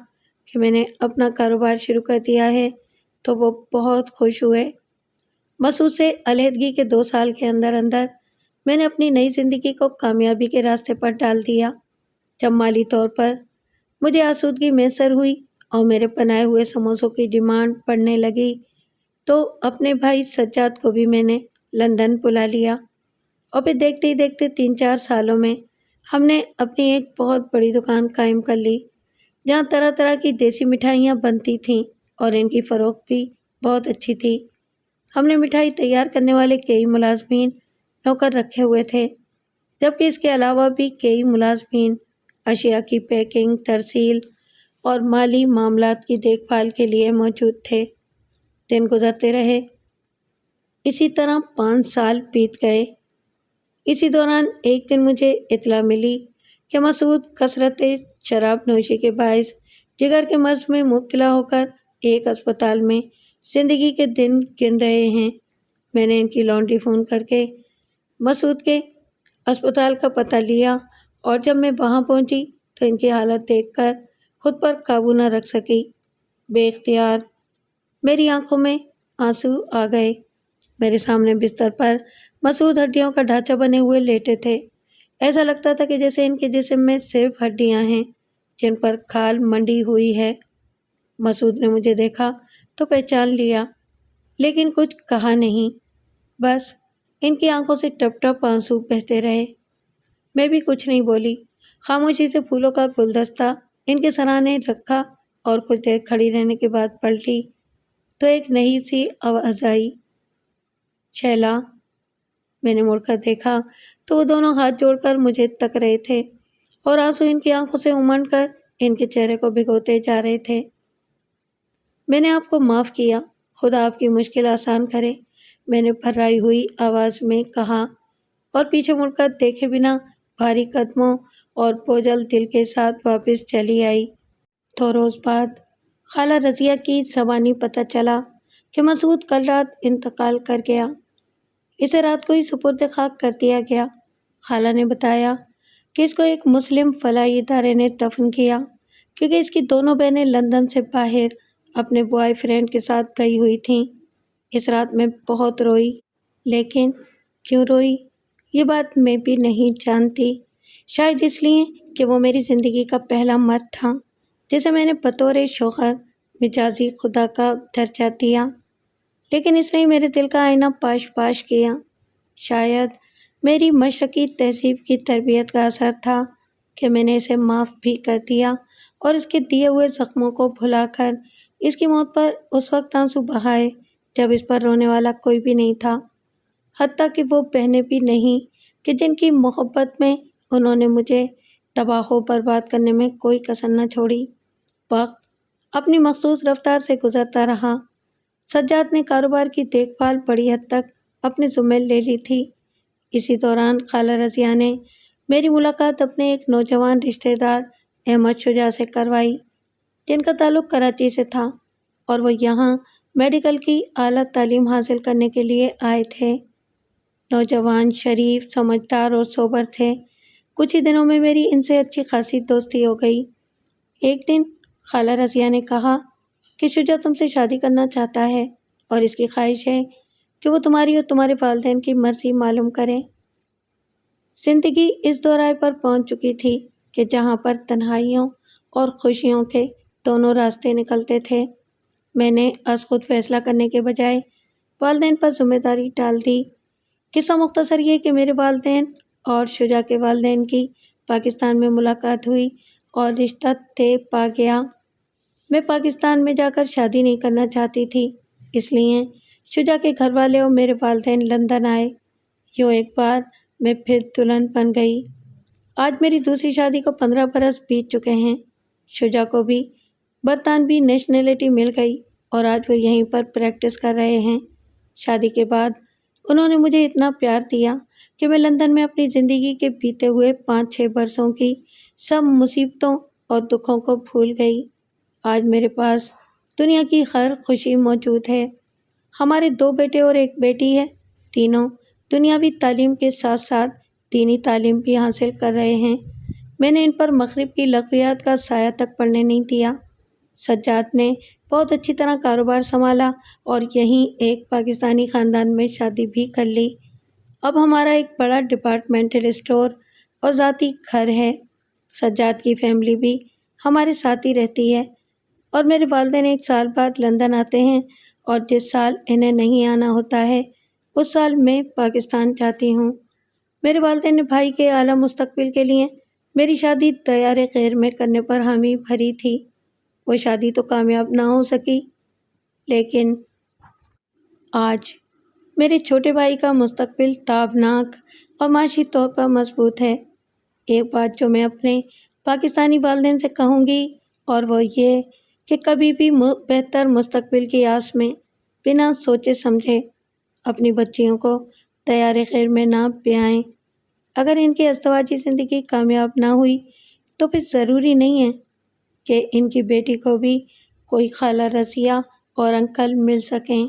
کہ میں نے اپنا کاروبار شروع کر دیا ہے تو وہ بہت خوش ہوئے۔ مسعود سے علیحدگی کے 2 سال کے اندر میں نے اپنی نئی زندگی کو کامیابی کے راستے پر ڈال دیا۔ جب مالی طور پر مجھے آسودگی میسر ہوئی اور میرے بنائے ہوئے سموسوں کی ڈیمانڈ بڑھنے لگی تو اپنے بھائی سجاد کو بھی میں نے لندن بلا لیا اور پھر دیکھتے ہی دیکھتے 3-4 سالوں میں ہم نے اپنی ایک بہت بڑی دکان قائم کر لی، جہاں طرح طرح کی دیسی مٹھائیاں بنتی تھیں اور ان کی فروخت بھی بہت اچھی تھی۔ ہم نے مٹھائی تیار کرنے والے کئی ملازمین نوکر رکھے ہوئے تھے، جبکہ اس کے علاوہ بھی کئی ملازمین اشیاء کی پیکنگ، ترسیل اور مالی معاملات کی دیکھ بھال کے لیے موجود تھے۔ دن گزرتے رہے، اسی طرح 5 سال بیت گئے۔ اسی دوران ایک دن مجھے اطلاع ملی کہ مسعود کثرت شراب نوشی کے باعث جگر کے مرض میں مبتلا ہو کر ایک اسپتال میں زندگی کے دن گن رہے ہیں۔ میں نے ان کی لانڈری فون کر کے مسعود کے اسپتال کا پتہ لیا اور جب میں وہاں پہنچی تو ان کی حالت دیکھ کر خود پر قابو نہ رکھ سکی۔ بے اختیار میری آنکھوں میں آنسو آ گئے۔ میرے سامنے بستر پر مسعود ہڈیوں کا ڈھانچہ بنے ہوئے لیٹے تھے۔ ایسا لگتا تھا کہ جیسے ان کے جسم میں صرف ہڈیاں ہیں جن پر کھال منڈی ہوئی ہے۔ مسعود نے مجھے دیکھا تو پہچان لیا، لیکن کچھ کہا نہیں، بس ان کی آنکھوں سے ٹپ ٹپ آنسو بہتے رہے۔ میں بھی کچھ نہیں بولی، خاموشی سے پھولوں کا گلدستہ ان کے سرانے رکھا اور کچھ دیر کھڑی رہنے کے بعد پلٹی تو ایک نحیب سی آواز آئی، شیلا۔ میں نے مڑ کر دیکھا تو وہ دونوں ہاتھ جوڑ کر مجھے تک رہے تھے اور آنسو ان کی آنکھوں سے امنڈ کر ان کے چہرے کو بھگوتے جا رہے تھے۔ میں نے آپ کو معاف کیا، خدا آپ کی مشکل آسان کرے، میں نے پھررائی ہوئی آواز میں کہا، اور پیچھے مڑ کر دیکھے بنا بھاری قدموں اور بوجھل دل کے ساتھ واپس چلی آئی۔ 2 روز بعد خالہ رضیہ کی زبانی پتہ چلا کہ مسعود کل رات انتقال کر گیا۔ اسے رات کو ہی سپرد خاک کر دیا گیا۔ خالہ نے بتایا کہ اس کو ایک مسلم فلاحی ادارے نے دفن کیا، کیونکہ اس کی دونوں بہنیں لندن سے باہر اپنے بوائے فرینڈ کے ساتھ گئی ہوئی تھیں۔ اس رات میں بہت روئی، لیکن کیوں روئی یہ بات میں بھی نہیں جانتی۔ شاید اس لیے کہ وہ میری زندگی کا پہلا مرد تھا جسے میں نے بطور شوہر مجازی خدا کا درجہ دیا، لیکن اس نے میرے دل کا آئینہ پاش پاش کیا۔ شاید میری مشرقی تہذیب کی تربیت کا اثر تھا کہ میں نے اسے معاف بھی کر دیا اور اس کے دیے ہوئے زخموں کو بھلا کر اس کی موت پر اس وقت آنسو بہائے جب اس پر رونے والا کوئی بھی نہیں تھا، حتیٰ کہ وہ بہنیں بھی نہیں کہ جن کی محبت میں انہوں نے مجھے تباہ و برباد کرنے میں کوئی کسر نہ چھوڑی۔ وقت اپنی مخصوص رفتار سے گزرتا رہا۔ سجاد نے کاروبار کی دیکھ بھال بڑی حد تک اپنے ذمے لے لی تھی۔ اسی دوران خالہ رضیہ نے میری ملاقات اپنے ایک نوجوان رشتہ دار احمد شجاع سے کروائی، جن کا تعلق کراچی سے تھا اور وہ یہاں میڈیکل کی اعلیٰ تعلیم حاصل کرنے کے لیے آئے تھے۔ نوجوان، شریف، سمجھدار اور سوبر تھے۔ کچھ ہی دنوں میں میری ان سے اچھی خاصی دوستی ہو گئی۔ ایک دن خالہ رضیہ نے کہا کہ شجاع تم سے شادی کرنا چاہتا ہے اور اس کی خواہش ہے کہ وہ تمہاری اور تمہارے والدین کی مرضی معلوم کریں۔ زندگی اس دورائے پر پہنچ چکی تھی کہ جہاں پر تنہائیوں اور خوشیوں کے دونوں راستے نکلتے تھے، میں نے از خود فیصلہ کرنے کے بجائے والدین پر ذمہ داری ڈال دی۔ قصہ مختصر یہ کہ میرے والدین اور شجاع کے والدین کی پاکستان میں ملاقات ہوئی اور رشتہ طے پا گیا۔ میں پاکستان میں جا کر شادی نہیں کرنا چاہتی تھی، اس لیے شجاع کے گھر والے اور میرے والدین لندن آئے۔ یوں ایک بار میں پھر دلہن بن گئی۔ آج میری دوسری شادی کو 15 برس بیت چکے ہیں۔ شجاع کو بھی برطانوی نیشنلٹی مل گئی اور آج وہ یہیں پر پریکٹس کر رہے ہیں۔ شادی کے بعد انہوں نے مجھے اتنا پیار دیا کہ میں لندن میں اپنی زندگی کے بیتے ہوئے 5-6 برسوں کی سب مصیبتوں اور دکھوں کو بھول گئی۔ آج میرے پاس دنیا کی ہر خوشی موجود ہے۔ ہمارے 2 بیٹے اور 1 بیٹی ہے۔ تینوں دنیاوی تعلیم کے ساتھ ساتھ دینی تعلیم بھی حاصل کر رہے ہیں۔ میں نے ان پر مغرب کی لغویات کا سایہ تک پڑنے نہیں دیا۔ سجاد نے بہت اچھی طرح کاروبار سنبھالا اور یہیں ایک پاکستانی خاندان میں شادی بھی کر لی۔ اب ہمارا ایک بڑا ڈپارٹمنٹل اسٹور اور ذاتی گھر ہے۔ سجاد کی فیملی بھی ہمارے ساتھ ہی رہتی ہے اور میرے والدین 1 سال بعد لندن آتے ہیں اور جس سال انہیں نہیں آنا ہوتا ہے اس سال میں پاکستان جاتی ہوں۔ میرے والدین نے بھائی کے اعلیٰ مستقبل کے لیے میری شادی دیار غیر میں کرنے پر حامی بھری تھی۔ وہ شادی تو کامیاب نہ ہو سکی، لیکن آج میرے چھوٹے بھائی کا مستقبل تابناک اور معاشی طور پر مضبوط ہے۔ ایک بات جو میں اپنے پاکستانی والدین سے کہوں گی اور وہ یہ کہ کبھی بھی بہتر مستقبل کی آس میں بنا سوچے سمجھے اپنی بچیوں کو دیار خیر میں نہ بیائیں۔ اگر ان کی ازدواجی زندگی کامیاب نہ ہوئی تو پھر ضروری نہیں ہے کہ ان کی بیٹی کو بھی کوئی خالہ رضیہ اور انکل مل سکیں۔